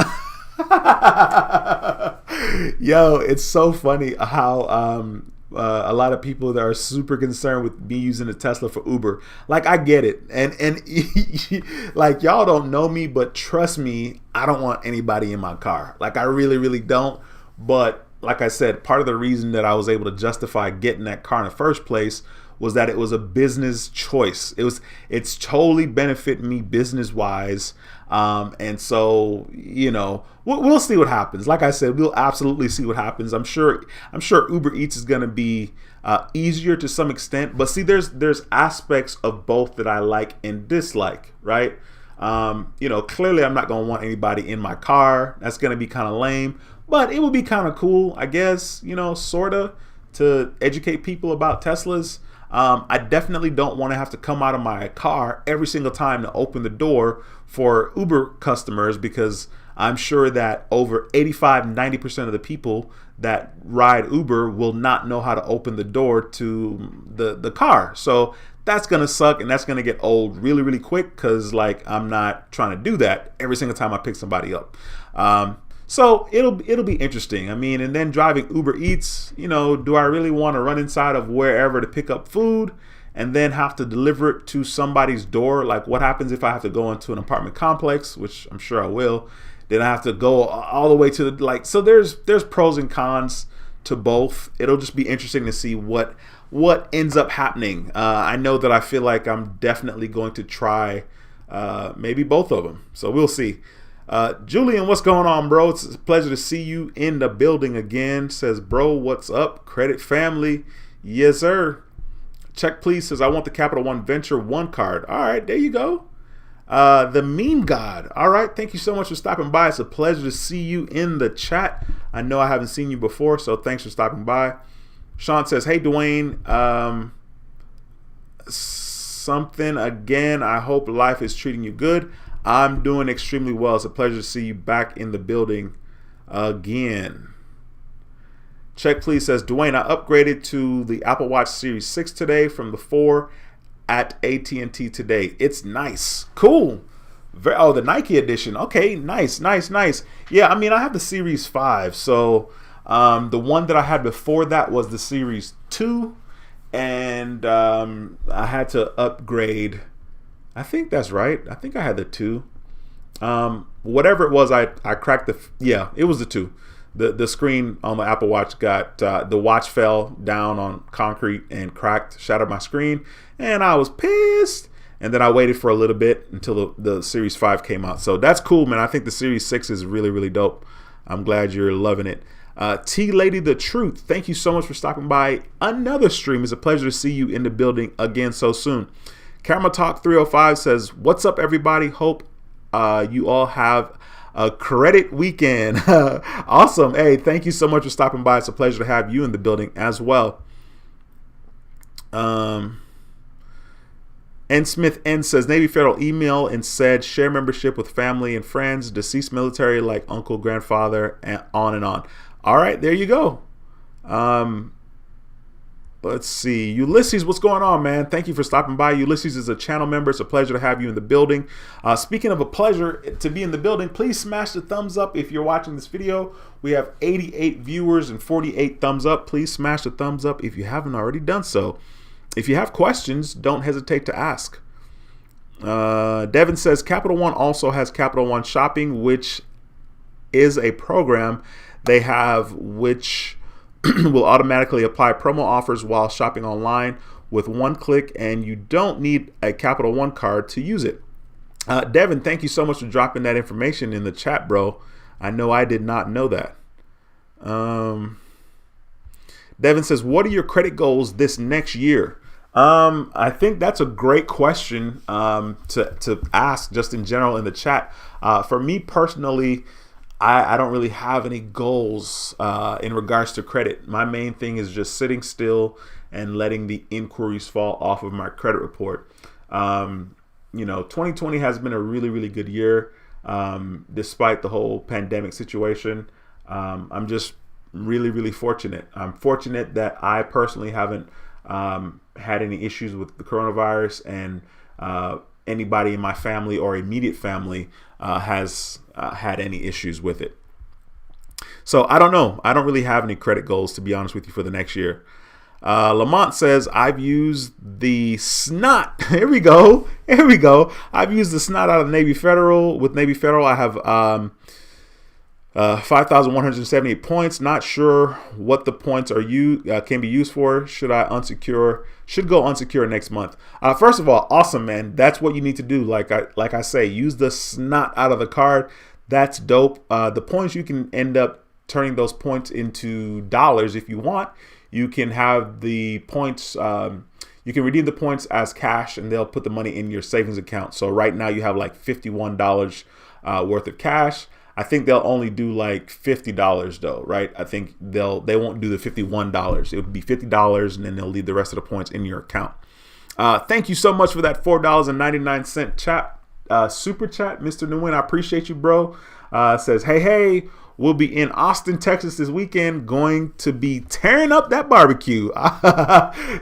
Yo, it's so funny how a lot of people that are super concerned with me using a Tesla for Uber. Like, I get it. And like, y'all don't know me, but trust me, I don't want anybody in my car. Like, I really, really don't. But like I said, part of the reason that I was able to justify getting that car in the first place was that it was a business choice. It's totally benefited me business wise. And so, you know, we'll see what happens. Like I said, we'll absolutely see what happens. I'm sure Uber Eats is going to be easier to some extent, but see, there's aspects of both that I like and dislike, right? You know, clearly I'm not going to want anybody in my car. That's going to be kind of lame, but it would be kind of cool, I guess, you know, sorta, to educate people about Teslas. I definitely don't want to have to come out of my car every single time to open the door for Uber customers, because I'm sure that over 85-90% of the people that ride Uber will not know how to open the door to the car. So that's going to suck, and that's going to get old really, really quick, because like I'm not trying to do that every single time I pick somebody up. So it'll be interesting. I mean, and then driving Uber Eats, you know, do I really want to run inside of wherever to pick up food and then have to deliver it to somebody's door? Like, what happens if I have to go into an apartment complex, which I'm sure I will? Then I have to go all the way to the, like, so there's pros and cons to both. It'll just be interesting to see what ends up happening. I know that I feel like I'm definitely going to try maybe both of them. So we'll see. Julian, what's going on, bro? It's a pleasure to see you in the building again. Says, bro, what's up? Credit family. Yes, sir. Check, please. Says, I want the Capital One Venture One card. All right, there you go. The Meme God. All right, thank you so much for stopping by. It's a pleasure to see you in the chat. I know I haven't seen you before, so thanks for stopping by. Sean says, hey, Duane. Something again. I hope life is treating you good. I'm doing extremely well. It's a pleasure to see you back in the building again. Check, please. Says, Duane, I upgraded to the Apple Watch Series 6 today from the 4 at AT&T today. It's nice. Cool. Oh, the Nike edition. Okay, nice. Yeah, I mean, I have the Series 5. So the one that I had before that was the Series 2. And I had to upgrade. I think that's right. I think I had the 2. Whatever it was, I cracked it was the 2. The screen on the Apple Watch got, the watch fell down on concrete and cracked, shattered my screen, and I was pissed. And then I waited for a little bit until the Series 5 came out. So that's cool, man. I think the Series 6 is really, really dope. I'm glad you're loving it. T Lady the Truth, thank you so much for stopping by another stream. It's a pleasure to see you in the building again so soon. Camera Talk 305 says, what's up, everybody? Hope you all have a credit weekend. Awesome. Hey, thank you so much for stopping by. It's a pleasure to have you in the building as well. N. Smith N says, Navy Federal email and said share membership with family and friends, deceased military like uncle, grandfather, and on and on. All right, there you go. Let's see. Ulysses, what's going on, man? Thank you for stopping by. Ulysses is a channel member. It's a pleasure to have you in the building. Speaking of a pleasure to be in the building, please smash the thumbs up if you're watching this video. We have 88 viewers and 48 thumbs up. Please smash the thumbs up if you haven't already done so. If you have questions, don't hesitate to ask. Devin says, Capital One also has Capital One Shopping, which is a program they have which will automatically apply promo offers while shopping online with one click, and you don't need a Capital One card to use it. Devin, thank you so much for dropping that information in the chat, bro. I know I did not know that. Devin says, what are your credit goals this next year? I think that's a great question to ask just in general in the chat. For me personally, I don't really have any goals in regards to credit. My main thing is just sitting still and letting the inquiries fall off of my credit report. 2020 has been a really, really good year despite the whole pandemic situation. I'm just really, really fortunate. I'm fortunate that I personally haven't had any issues with the coronavirus, and anybody in my family or immediate family has had any issues with it. So I don't know. I don't really have any credit goals, to be honest with you, for the next year. Lamont says, I've used the snot. Here we go. I've used the snot out of Navy Federal. With Navy Federal, I have 5,178 points. Not sure what the points are can be used for. Should go unsecure next month. First of all, awesome, man. That's what you need to do. Like I say, use the snot out of the card. That's dope. The points, you can end up turning those points into dollars if you want. You can have the points. You can redeem the points as cash, and they'll put the money in your savings account. So right now you have like $51 worth of cash. I think they'll only do like $50 though, right? I think they won't do the $51. It would be $50, and then they'll leave the rest of the points in your account. Thank you so much for that $4.99 chat, super chat, Mr. Duane. I appreciate you, bro. Says, hey, we'll be in Austin, Texas this weekend. Going to be tearing up that barbecue.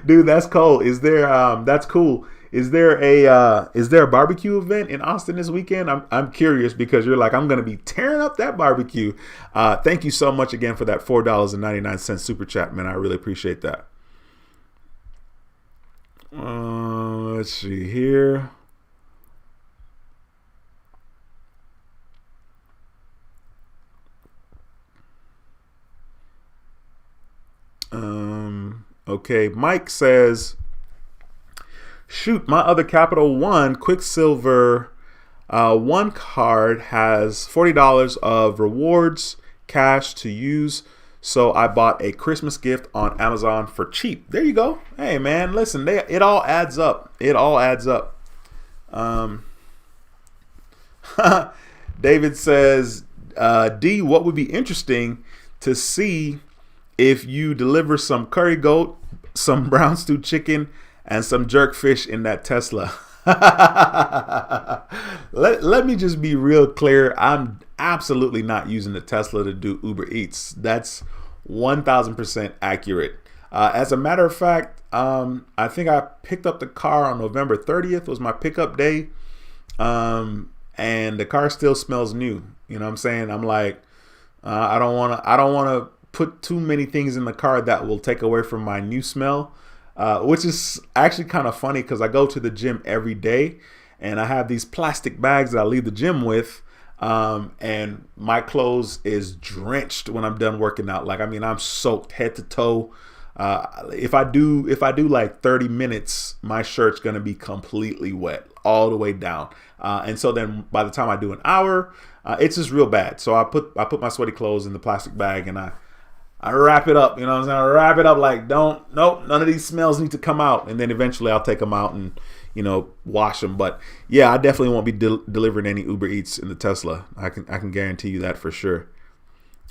Dude, that's cool. That's cool. Is there a barbecue event in Austin this weekend? I'm curious, because you're like, I'm going to be tearing up that barbecue. Thank you so much again for that $4.99 super chat, man. I really appreciate that. Let's see here. Okay, Mike says, shoot, my other Capital One QUICKSILVER One card has $40 of rewards cash to use, so I bought a Christmas gift on Amazon for cheap. There you go. Hey, man, listen, it all adds up. It all adds up. David says, D, what would be interesting to see if you deliver some curry goat, some brown stew chicken, and some jerk fish in that Tesla? let me just be real clear. I'm absolutely not using the Tesla to do Uber Eats. That's 1,000% accurate. As a matter of fact, I think I picked up the car on November 30th was my pickup day. And the car still smells new. You know what I'm saying? I'm like, I don't want to put too many things in the car that will take away from my new smell, which is actually kind of funny, because I go to the gym every day and I have these plastic bags that I leave the gym with, and my clothes is drenched when I'm done working out. Like, I mean, I'm soaked head to toe. If I do like 30 minutes, my shirt's gonna be completely wet all the way down, and so then by the time I do an hour, it's just real bad. So I put my sweaty clothes in the plastic bag, and I wrap it up, you know what I'm saying? I wrap it up like, none of these smells need to come out. And then eventually I'll take them out and, wash them. But yeah, I definitely won't be delivering any Uber Eats in the Tesla. I can guarantee you that for sure.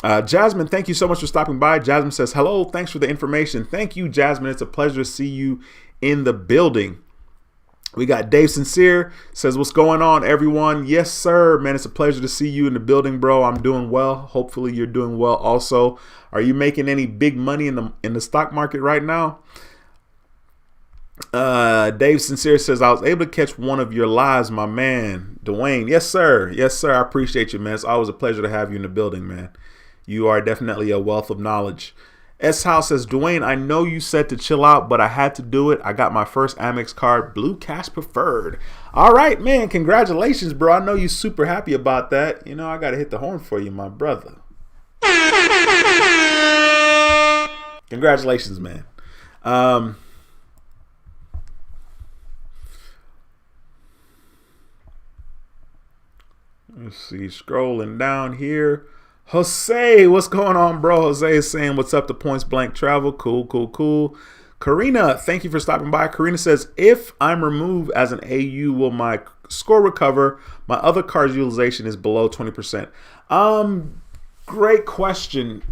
Jasmine, thank you so much for stopping by. Jasmine says, hello, thanks for the information. Thank you, Jasmine. It's a pleasure to see you in the building. We got Dave Sincere, says, what's going on, everyone? Yes, sir, man, it's a pleasure to see you in the building, bro. I'm doing well. Hopefully you're doing well also. Are you making any big money in the stock market right now? Dave Sincere says, I was able to catch one of your lives, my man, Duane. Yes, sir. Yes, sir. I appreciate you, man. It's always a pleasure to have you in the building, man. You are definitely a wealth of knowledge. S House says, Duane, I know you said to chill out, but I had to do it. I got my first Amex card, Blue Cash Preferred. All right, man. Congratulations, bro. I know you're super happy about that. I got to hit the horn for you, my brother. Congratulations, man. Let's see. Scrolling down here. Jose, what's going on, bro? Jose is saying, what's up to Points Blank Travel? Cool. Karina, thank you for stopping by. Karina says, if I'm removed as an AU, will my score recover? My other card's utilization is below 20%. Great question.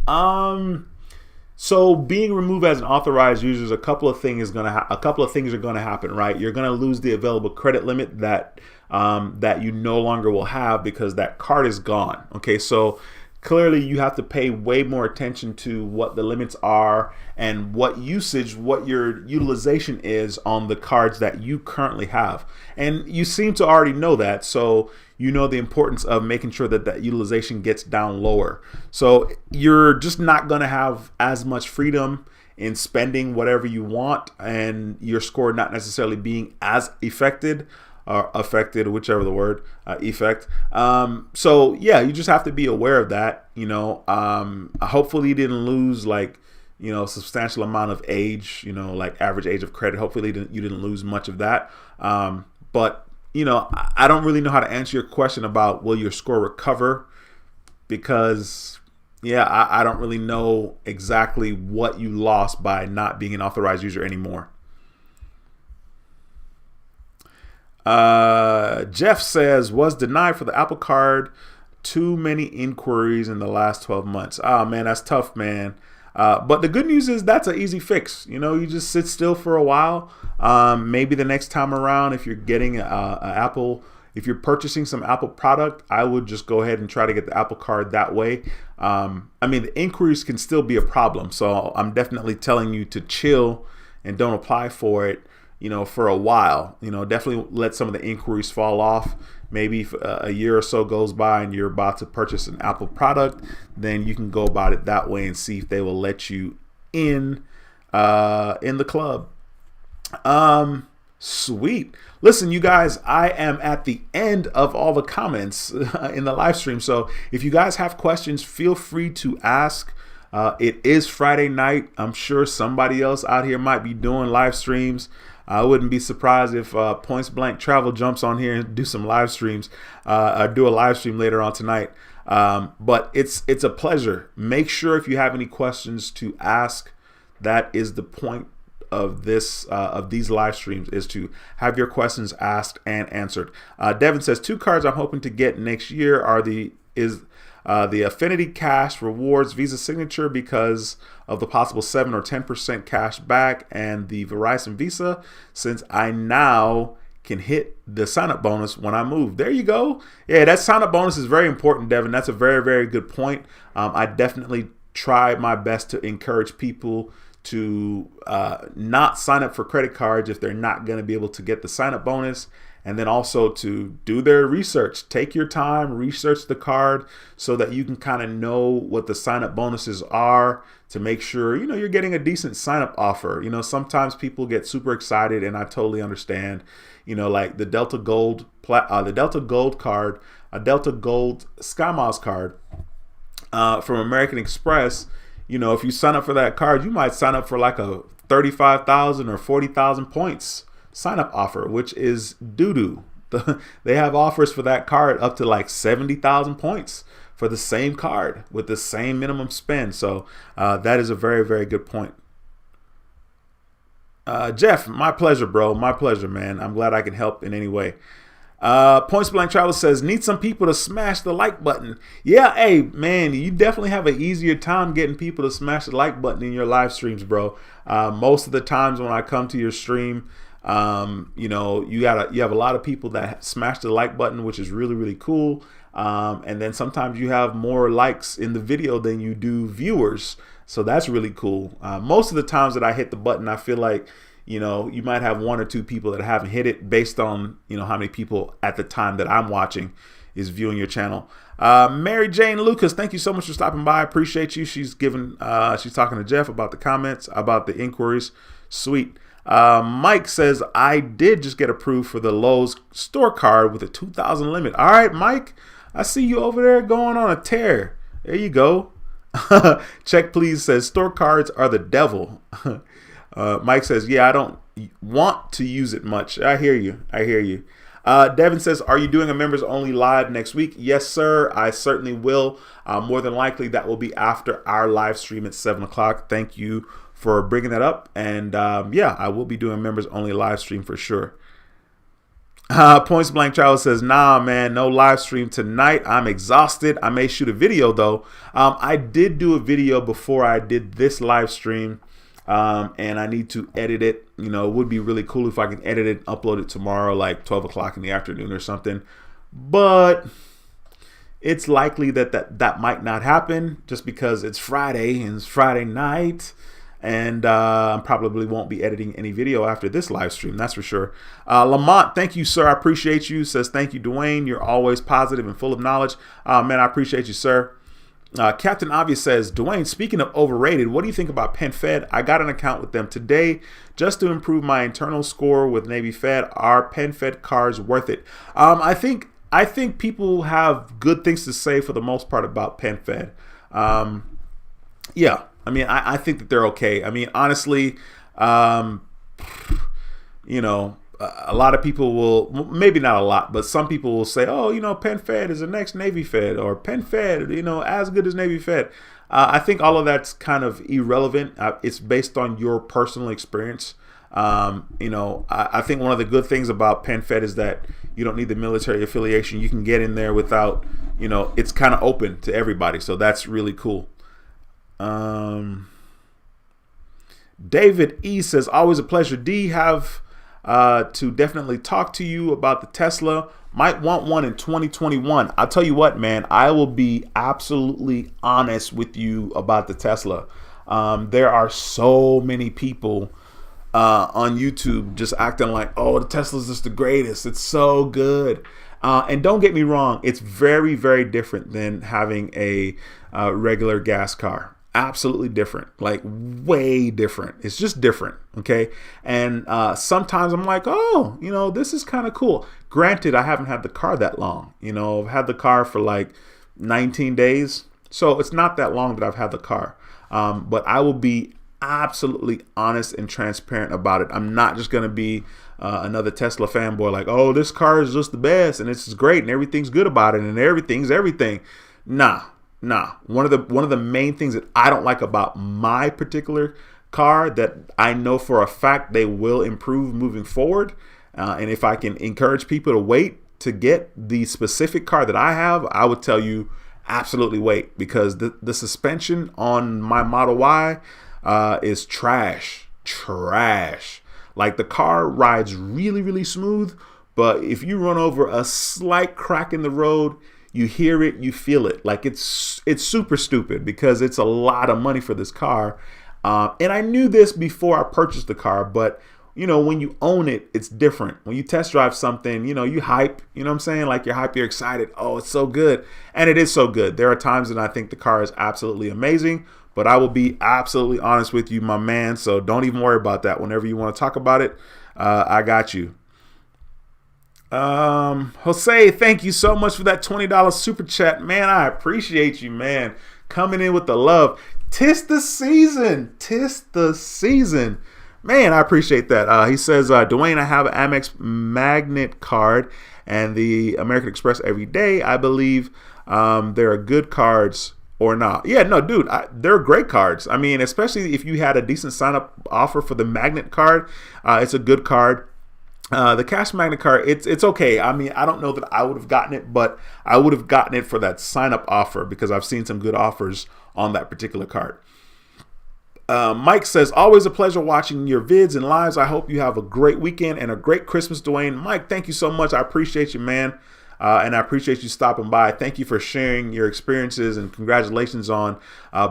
So being removed as an authorized user, a couple of things are going to happen, right? You're going to lose the available credit limit that you no longer will have because that card is gone. Okay, so clearly you have to pay way more attention to what the limits are and what your utilization is on the cards that you currently have. And you seem to already know that, so you know the importance of making sure that utilization gets down lower. So you're just not going to have as much freedom in spending whatever you want, and your score not necessarily being as affected, whichever the word, effect. So yeah, you just have to be aware of that. Hopefully you didn't lose a substantial amount of age, like average age of credit. Hopefully you didn't lose much of that. But I don't really know how to answer your question about will your score recover, because I don't really know exactly what you lost by not being an authorized user anymore. Jeff says, was denied for the Apple Card. Too many inquiries in the last 12 months. Oh, man, that's tough, man. But the good news is that's an easy fix. You just sit still for a while. Maybe the next time around, if you're getting if you're purchasing some Apple product, I would just go ahead and try to get the Apple Card that way. The inquiries can still be a problem. So I'm definitely telling you to chill and don't apply for it, for a while. Definitely let some of the inquiries fall off. Maybe if a year or so goes by and you're about to purchase an Apple product, then you can go about it that way and see if they will let you in the club. Sweet. Listen, you guys, I am at the end of all the comments in the live stream. So if you guys have questions, feel free to ask. It is Friday night. I'm sure somebody else out here might be doing live streams. I wouldn't be surprised if Points Blank Travel jumps on here and do some live streams, do a live stream later on tonight. But it's a pleasure. Make sure if you have any questions to ask. That is the point of these live streams, is to have your questions asked and answered. Devin says 2 cards I'm hoping to get next year are the Affinity Cash Rewards Visa Signature because of the possible 7 or 10% cash back, and the Verizon Visa, since I now can hit the sign-up bonus when I move. There you go. Yeah, that sign-up bonus is very important, Devin. That's a very, very good point. I definitely try my best to encourage people to not sign up for credit cards if they're not going to be able to get the sign-up bonus. And then also to do their research. Take your time, research the card so that you can kind of know what the sign-up bonuses are to make sure, you're getting a decent sign-up offer. Sometimes people get super excited, and I totally understand. Like the Delta Gold card, a Delta Gold Skymiles card from American Express. If you sign up for that card, you might sign up for like a 35,000 or 40,000 points sign up offer, which is doo-doo. They have offers for that card up to like 70,000 points for the same card with the same minimum spend. So that is a very, very good point. Jeff, my pleasure, bro. My pleasure, man. I'm glad I can help in any way. Points Blank Travel says, need some people to smash the like button. Yeah, hey, man, you definitely have an easier time getting people to smash the like button in your live streams, bro. Most of the times when I come to your stream, you know, you have a lot of people that smash the like button, which is really, really cool. And then sometimes you have more likes in the video than you do viewers. So that's really cool. Most of the times that I hit the button, I feel like, you know, you might have one or two people that haven't hit it based on, you know, how many people at the time that I'm watching is viewing your channel. Mary Jane Lucas, thank you so much for stopping by. I appreciate you. She's talking to Jeff about the comments, about the inquiries. Sweet. Mike says, I did just get approved for the Lowe's store card with a 2,000 limit. All right, Mike, I see you over there going on a tear. There you go. Check please says, store cards are the devil. Mike says, yeah, I don't want to use it much. I hear you. I hear you. Devin says, are you doing a members only live next week? Yes, sir. I certainly will. More than likely that will be after our live stream at 7 o'clock. Thank you for bringing that up. And yeah, I will be doing a members only live stream for sure. Points Blank Travel says, nah, man, no live stream tonight. I'm exhausted. I may shoot a video though. I did do a video before I did this live stream. And I need to edit it. You know, it would be really cool if I can edit it, upload it tomorrow, like 12 o'clock in the afternoon or something. But it's likely that might not happen just because it's Friday and it's Friday night. And I probably won't be editing any video after this live stream, that's for sure. Lamont, thank you, sir. I appreciate you. Says, thank you, Duane. You're always positive and full of knowledge. Man, I appreciate you, sir. Captain Obvious says, Duane, speaking of overrated, what do you think about Penn Fed? I got an account with them today just to improve my internal score with Navy Fed. Are Penn Fed cards worth it? I think people have good things to say for the most part about Penn Fed. Yeah, I mean, I think that they're okay. I mean, honestly, you know, a lot of people will, maybe not a lot, but some people will say, oh, you know, Penn Fed is the next Navy Fed, or Penn Fed, you know, as good as Navy Fed. I think all of that's kind of irrelevant. It's based on your personal experience. You know, I think one of the good things about Penn Fed is that you don't need the military affiliation. You can get in there without, you know, it's kind of open to everybody. So that's really cool. David E says, always a pleasure. D, have to definitely talk to you about the Tesla. Might want one in 2021. I'll tell you what, man, I will be absolutely honest with you about the Tesla. There are so many people on YouTube just acting like, oh, the Tesla's just the greatest. It's so good. And don't get me wrong, it's very, very different than having a regular gas car. Absolutely different, like way different. It's just different, okay? And sometimes I'm like, oh, you know, this is kind of cool. Granted, I haven't had the car that long. You know, I've had the car for like 19 days. So it's not that long that I've had the car. But I will be absolutely honest and transparent about it. I'm not just going to be another Tesla fanboy like, oh, this car is just the best and it's great and everything's good about it and everything's everything. Nah. One of the main things that I don't like about my particular car that I know for a fact they will improve moving forward, and if I can encourage people to wait to get the specific car that I have, I would tell you absolutely wait, because the suspension on my Model Y is trash. Like, the car rides really, really smooth, but if you run over a slight crack in the road, you hear it, you feel it. Like, it's super stupid because it's a lot of money for this car. And I knew this before I purchased the car, but you know, when you own it, it's different. When you test drive something, you know, you hype, you know what I'm saying? Like, you're hype, you're excited. Oh, it's so good. And it is so good. There are times that I think the car is absolutely amazing, but I will be absolutely honest with you, my man. So don't even worry about that. Whenever you want to talk about it, I got you. Jose, thank you so much for that $20 super chat, man. I appreciate you, man, coming in with the love. Tis the season, man. I appreciate that. He says, Duane, I have an Amex Magnet card and the American Express every day. I believe there are good cards or not? Yeah, no, dude, they're great cards. I mean, especially if you had a decent sign up offer for the magnet card, it's a good card. The cash magnet card, it's okay. I mean, I don't know that I would have gotten it, but I would have gotten it for that sign up offer because I've seen some good offers on that particular card. Mike says, always a pleasure watching your vids and lives. I hope you have a great weekend and a great Christmas, Duane. Mike, thank you so much. I appreciate you, man. And I appreciate you stopping by. Thank you for sharing your experiences, and congratulations on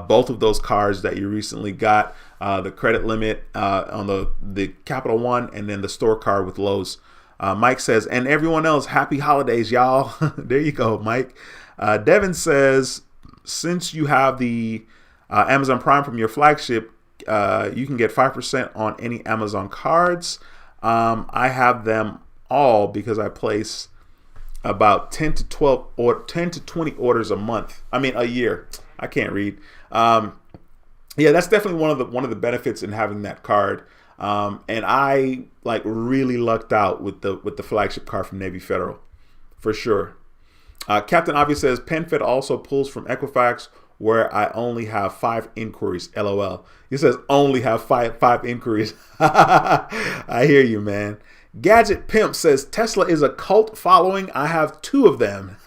both of those cards that you recently got. The credit limit on the Capital One, and then the store card with Lowe's. Mike says, and everyone else, happy holidays, y'all. There you go, Mike. Devin says, since you have the Amazon Prime from your flagship, you can get 5% on any Amazon cards. I have them all because I place about 10 to 12 or 10 to 20 orders a year. I can't read. Yeah, that's definitely one of the benefits in having that card. And I really lucked out with the flagship card from Navy Federal, for sure. Captain Avi says, PenFed also pulls from Equifax, where I only have 5 inquiries. LOL. He says only have five inquiries. I hear you, man. Gadget Pimp says, Tesla is a cult following. I have 2 of them.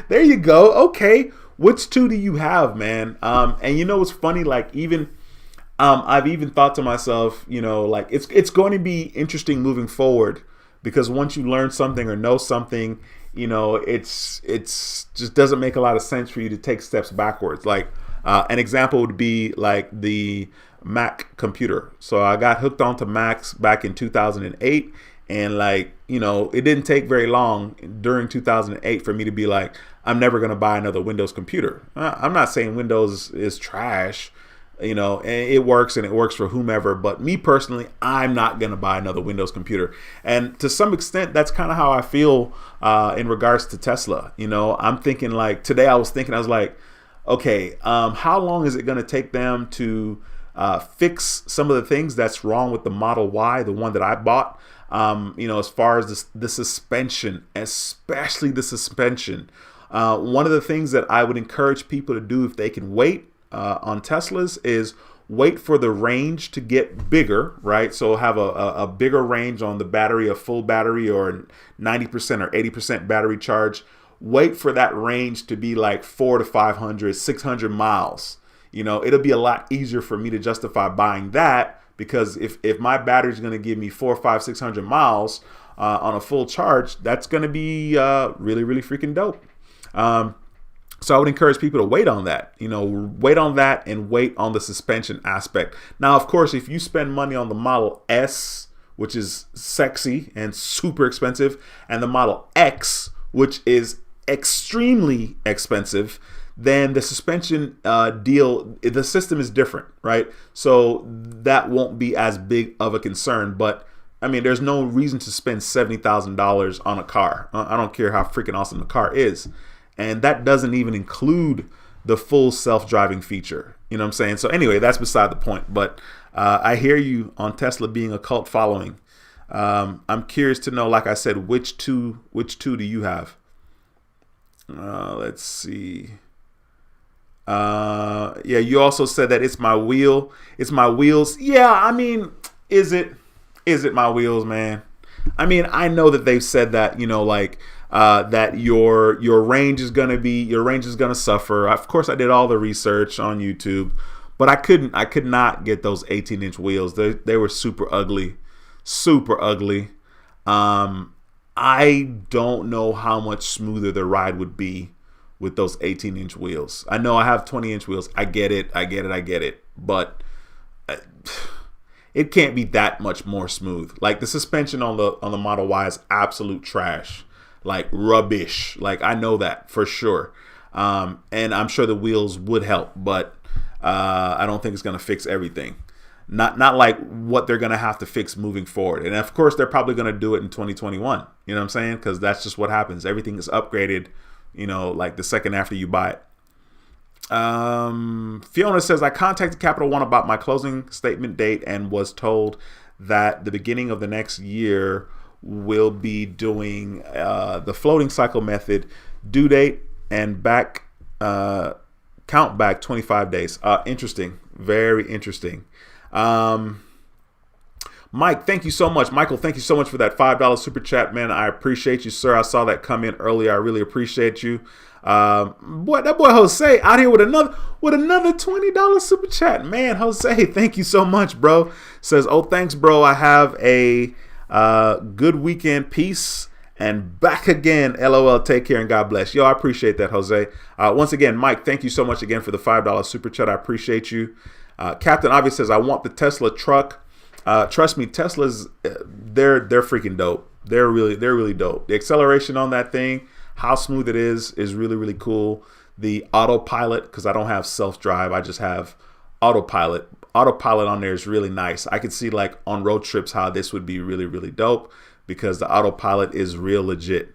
There you go. Okay. Which 2 do you have, man? And you know what's funny? I've even thought to myself, it's going to be interesting moving forward, because once you learn something or know something, it's just doesn't make a lot of sense for you to take steps backwards. An example would be like the Mac computer. So I got hooked onto Macs back in 2008. And it didn't take very long during 2008 for me to be like, I'm never going to buy another Windows computer. I'm not saying Windows is trash, and it works for whomever. But me personally, I'm not going to buy another Windows computer. And to some extent, that's kind of how I feel in regards to Tesla. I'm thinking today I was like, okay, how long is it going to take them to fix some of the things that's wrong with the Model Y, the one that I bought? As far as the suspension, especially the suspension. One of the things that I would encourage people to do if they can wait on Teslas is wait for the range to get bigger, right? So have a bigger range on the battery, a full battery or 90% or 80% battery charge. Wait for that range to be like 400 to 500, 600 miles. It'll be a lot easier for me to justify buying that. Because if my battery is going to give me 400, 500, 600 miles on a full charge, that's going to be really, really freaking dope. So I would encourage people to wait on that. Wait on that and wait on the suspension aspect. Now, of course, if you spend money on the Model S, which is sexy and super expensive, and the Model X, which is extremely expensive, then the suspension the system is different, right? So that won't be as big of a concern. But I mean, there's no reason to spend $70,000 on a car. I don't care how freaking awesome the car is. And that doesn't even include the full self-driving feature. You know what I'm saying? So anyway, that's beside the point. But I hear you on Tesla being a cult following. I'm curious to know, like I said, which two do you have? Let's see. Yeah, you also said that it's my wheel. It's my wheels. Yeah, I mean, is it my wheels, man? I mean, I know that they've said that, that your range is gonna suffer. Of course, I did all the research on YouTube, but I could not get those 18-inch wheels. They were super ugly. I don't know how much smoother the ride would be with those 18-inch wheels. I know I have 20-inch wheels. I get it. But it can't be that much more smooth. Like the suspension on the Model Y is absolute trash. Like rubbish. Like I know that for sure. And I'm sure the wheels would help, but I don't think it's going to fix everything. Not like what they're going to have to fix moving forward. And of course, they're probably going to do it in 2021. You know what I'm saying? Because that's just what happens. Everything is upgraded, like the second after you buy it. Fiona says, I contacted Capital One about my closing statement date and was told that the beginning of the next year will be doing the floating cycle method, due date and back count back 25 days. Interesting. Very interesting. Mike, thank you so much. Michael, thank you so much for that $5 super chat, man. I appreciate you, sir. I saw that come in earlier. I really appreciate you. That boy Jose out here with another $20 super chat, man. Jose, thank you so much, bro. Says, oh, thanks, bro. I have a good weekend. Peace and back again. LOL. Take care and God bless. Yo, I appreciate that, Jose. Once again, Mike, thank you so much again for the $5 super chat. I appreciate you. Captain Obvious says, I want the Tesla truck. Trust me, Teslas, they're freaking dope. They're really dope. The acceleration on that thing, how smooth it is really, really cool. The autopilot, because I don't have self-drive, I just have autopilot. Autopilot on there is really nice. I could see like on road trips how this would be really, really dope because the autopilot is real legit.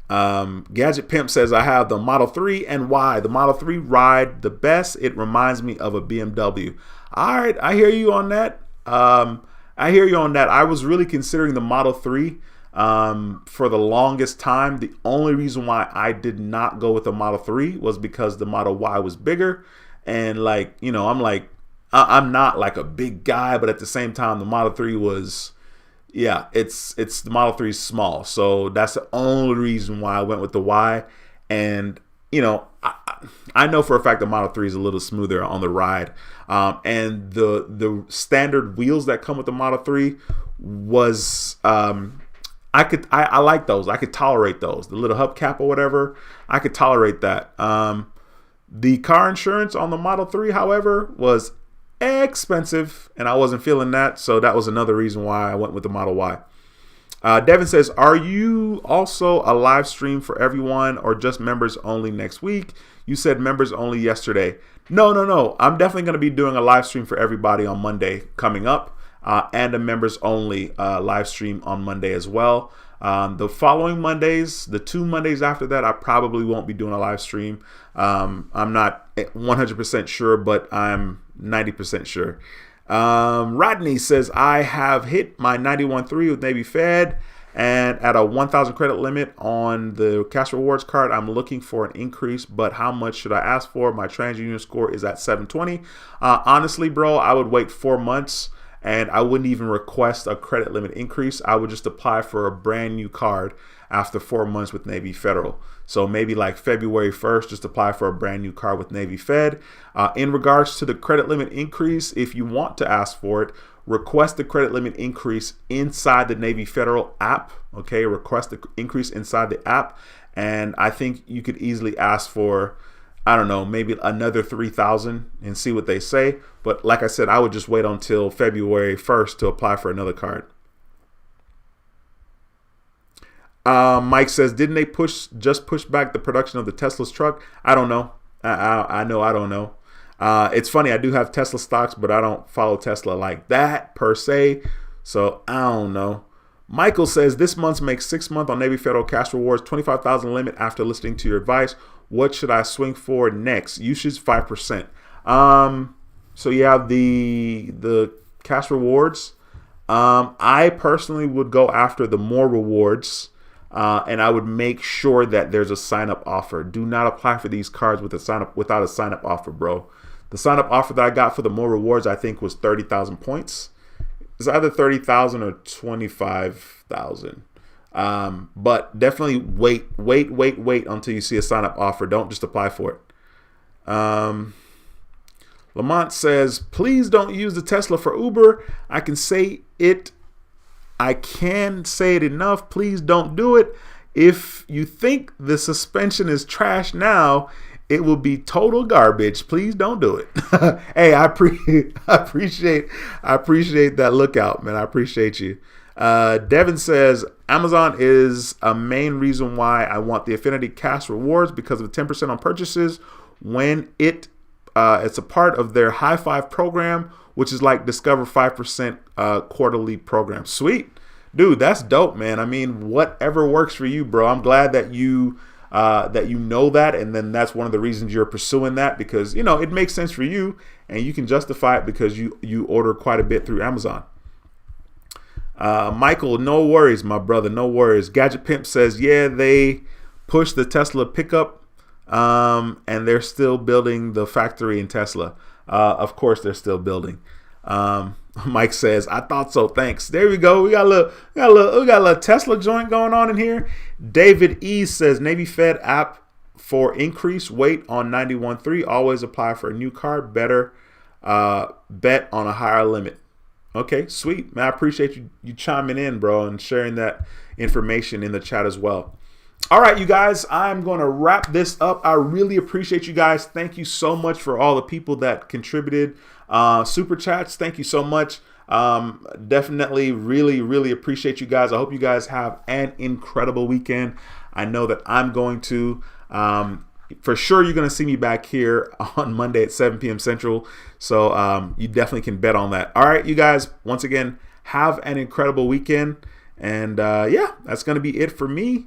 Gadget Pimp says, I have the Model 3 and why? The Model 3 ride the best. It reminds me of a BMW. All right, I hear you on that. I was really considering the Model 3 for the longest time. The only reason why I did not go with the Model 3 was because the Model Y was bigger. And like, you know, I'm not like a big guy, but at the same time, the Model 3 was, yeah, it's the Model 3 is small. So that's the only reason why I went with the Y. And, you know, I know for a fact the Model 3 is a little smoother on the ride. And the standard wheels that come with the Model 3 was, I like those. I could tolerate those. The little hubcap or whatever, I could tolerate that. The car insurance on the Model 3, however, was expensive, and I wasn't feeling that. So that was another reason why I went with the Model Y. Devin says, are you also a live stream for everyone or just members only next week? You said members only yesterday. No. I'm definitely going to be doing a live stream for everybody on Monday coming up, and a members only live stream on Monday as well. The following Mondays, the 2 Mondays after that, I probably won't be doing a live stream. I'm not 100% sure, but I'm 90% sure. Rodney says, I have hit my 91.3 with Navy Fed and at a 1,000 credit limit on the cash rewards card. I'm looking for an increase, but how much should I ask for? My TransUnion score is at 720. Honestly, bro, I would wait 4 months and I wouldn't even request a credit limit increase. I would just apply for a brand new card after 4 months with Navy Federal. So maybe like February 1st, just apply for a brand new card with Navy Fed. In regards to the credit limit increase, if you want to ask for it, request the credit limit increase inside the Navy Federal app. Okay, request the increase inside the app. And I think you could easily ask for, I don't know, maybe another 3,000 and see what they say. But like I said, I would just wait until February 1st to apply for another card. Mike says, didn't they push back the production of the Tesla's truck? I don't know. I don't know. It's funny. I do have Tesla stocks, but I don't follow Tesla like that per se. So I don't know. Michael says, this month makes 6 months on Navy Federal Cash Rewards, 25,000 limit after listening to your advice. What should I swing for next? Usage 5%. So you have the cash rewards. I personally would go after the more rewards. And I would make sure that there's a sign-up offer. Do not apply for these cards without a sign-up offer, bro. The sign-up offer that I got for the more rewards, I think, was 30,000 points. It's either 30,000 or 25,000. But definitely wait until you see a sign-up offer. Don't just apply for it. Lamont says, please don't use the Tesla for Uber. I can say it enough. Please don't do it. If you think the suspension is trash now, it will be total garbage. Please don't do it. Hey, I appreciate that lookout, man. I appreciate you. Devin says, Amazon is a main reason why I want the Affinity Cash Rewards because of the 10% on purchases when it's a part of their High Five program, which is like Discover 5% quarterly program. Sweet. Dude, that's dope, man. I mean, whatever works for you, bro. I'm glad that you know that, and then that's one of the reasons you're pursuing that because, you know, it makes sense for you, and you can justify it because you order quite a bit through Amazon. Michael, no worries, my brother, no worries. Gadget Pimp says, yeah, they pushed the Tesla pickup And they're still building the factory in Tesla. Of course, they're still building. Mike says, "I thought so. Thanks." There we go. We got a little Tesla joint going on in here. David E says, "Navy Fed app for increased weight on 91.3. Always apply for a new car. Better bet on a higher limit." Okay, sweet, man. I appreciate you chiming in, bro, and sharing that information in the chat as well. All right, you guys, I'm going to wrap this up. I really appreciate you guys. Thank you so much for all the people that contributed super chats. Thank you so much. Definitely really appreciate you guys. I hope you guys have an incredible weekend. I know that I'm going to. For sure, you're going to see me back here on Monday at 7 p.m. Central. So you definitely can bet on that. All right, you guys, once again, have an incredible weekend. And yeah, that's going to be it for me.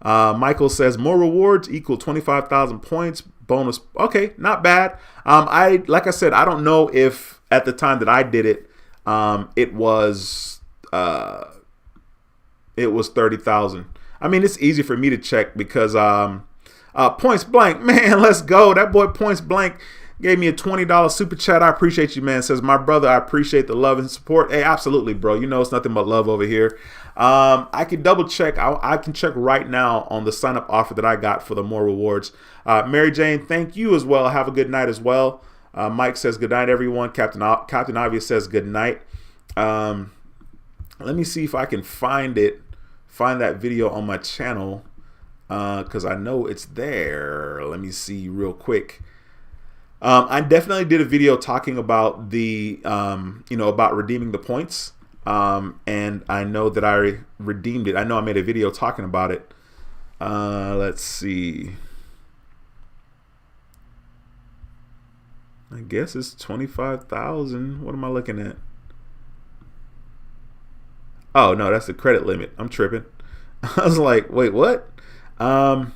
Michael says more rewards equal 25,000 points bonus. Okay, not bad. Like I said, I don't know if at the time that I did it, it was 30,000. I mean, it's easy for me to check because Points Blank, man, let's go. That boy Points Blank gave me a $20 super chat. I appreciate you, man. Says, my brother, I appreciate the love and support. Hey, absolutely, bro. You know it's nothing but love over here. I can double check. I can check right now on the sign up offer that I got for the more rewards. Mary Jane, thank you as well. Have a good night as well. Mike says good night, everyone. Captain Obvious says good night. Let me see if I can find that video on my channel because I know it's there. Let me see real quick. I definitely did a video talking about the about redeeming the points. And I know that I redeemed it. I know I made a video talking about it. Let's see. I guess it's 25,000. What am I looking at? Oh, no, that's the credit limit. I'm tripping. I was like, wait, what? I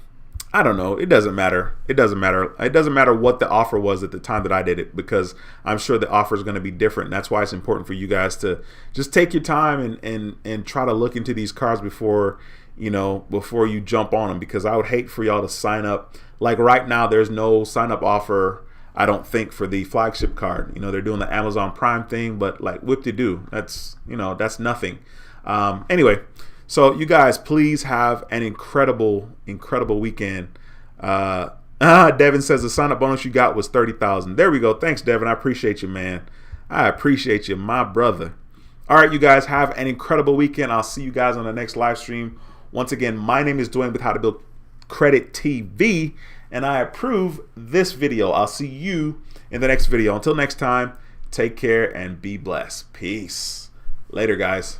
don't know. It doesn't matter. It doesn't matter. It doesn't matter what the offer was at the time that I did it because I'm sure the offer is going to be different. And that's why it's important for you guys to just take your time and try to look into these cars before you jump on them, because I would hate for y'all to sign up. Like right now, there's no sign up offer, I don't think, for the flagship card. They're doing the Amazon Prime thing, but like whip-de-doo. That's nothing. Anyway. So you guys, please have an incredible weekend. Devin says the sign-up bonus you got was 30,000. There we go. Thanks, Devin. I appreciate you, man. I appreciate you, my brother. All right, you guys, have an incredible weekend. I'll see you guys on the next live stream. Once again, my name is Duane with How to Build Credit TV, and I approve this video. I'll see you in the next video. Until next time, take care and be blessed. Peace. Later, guys.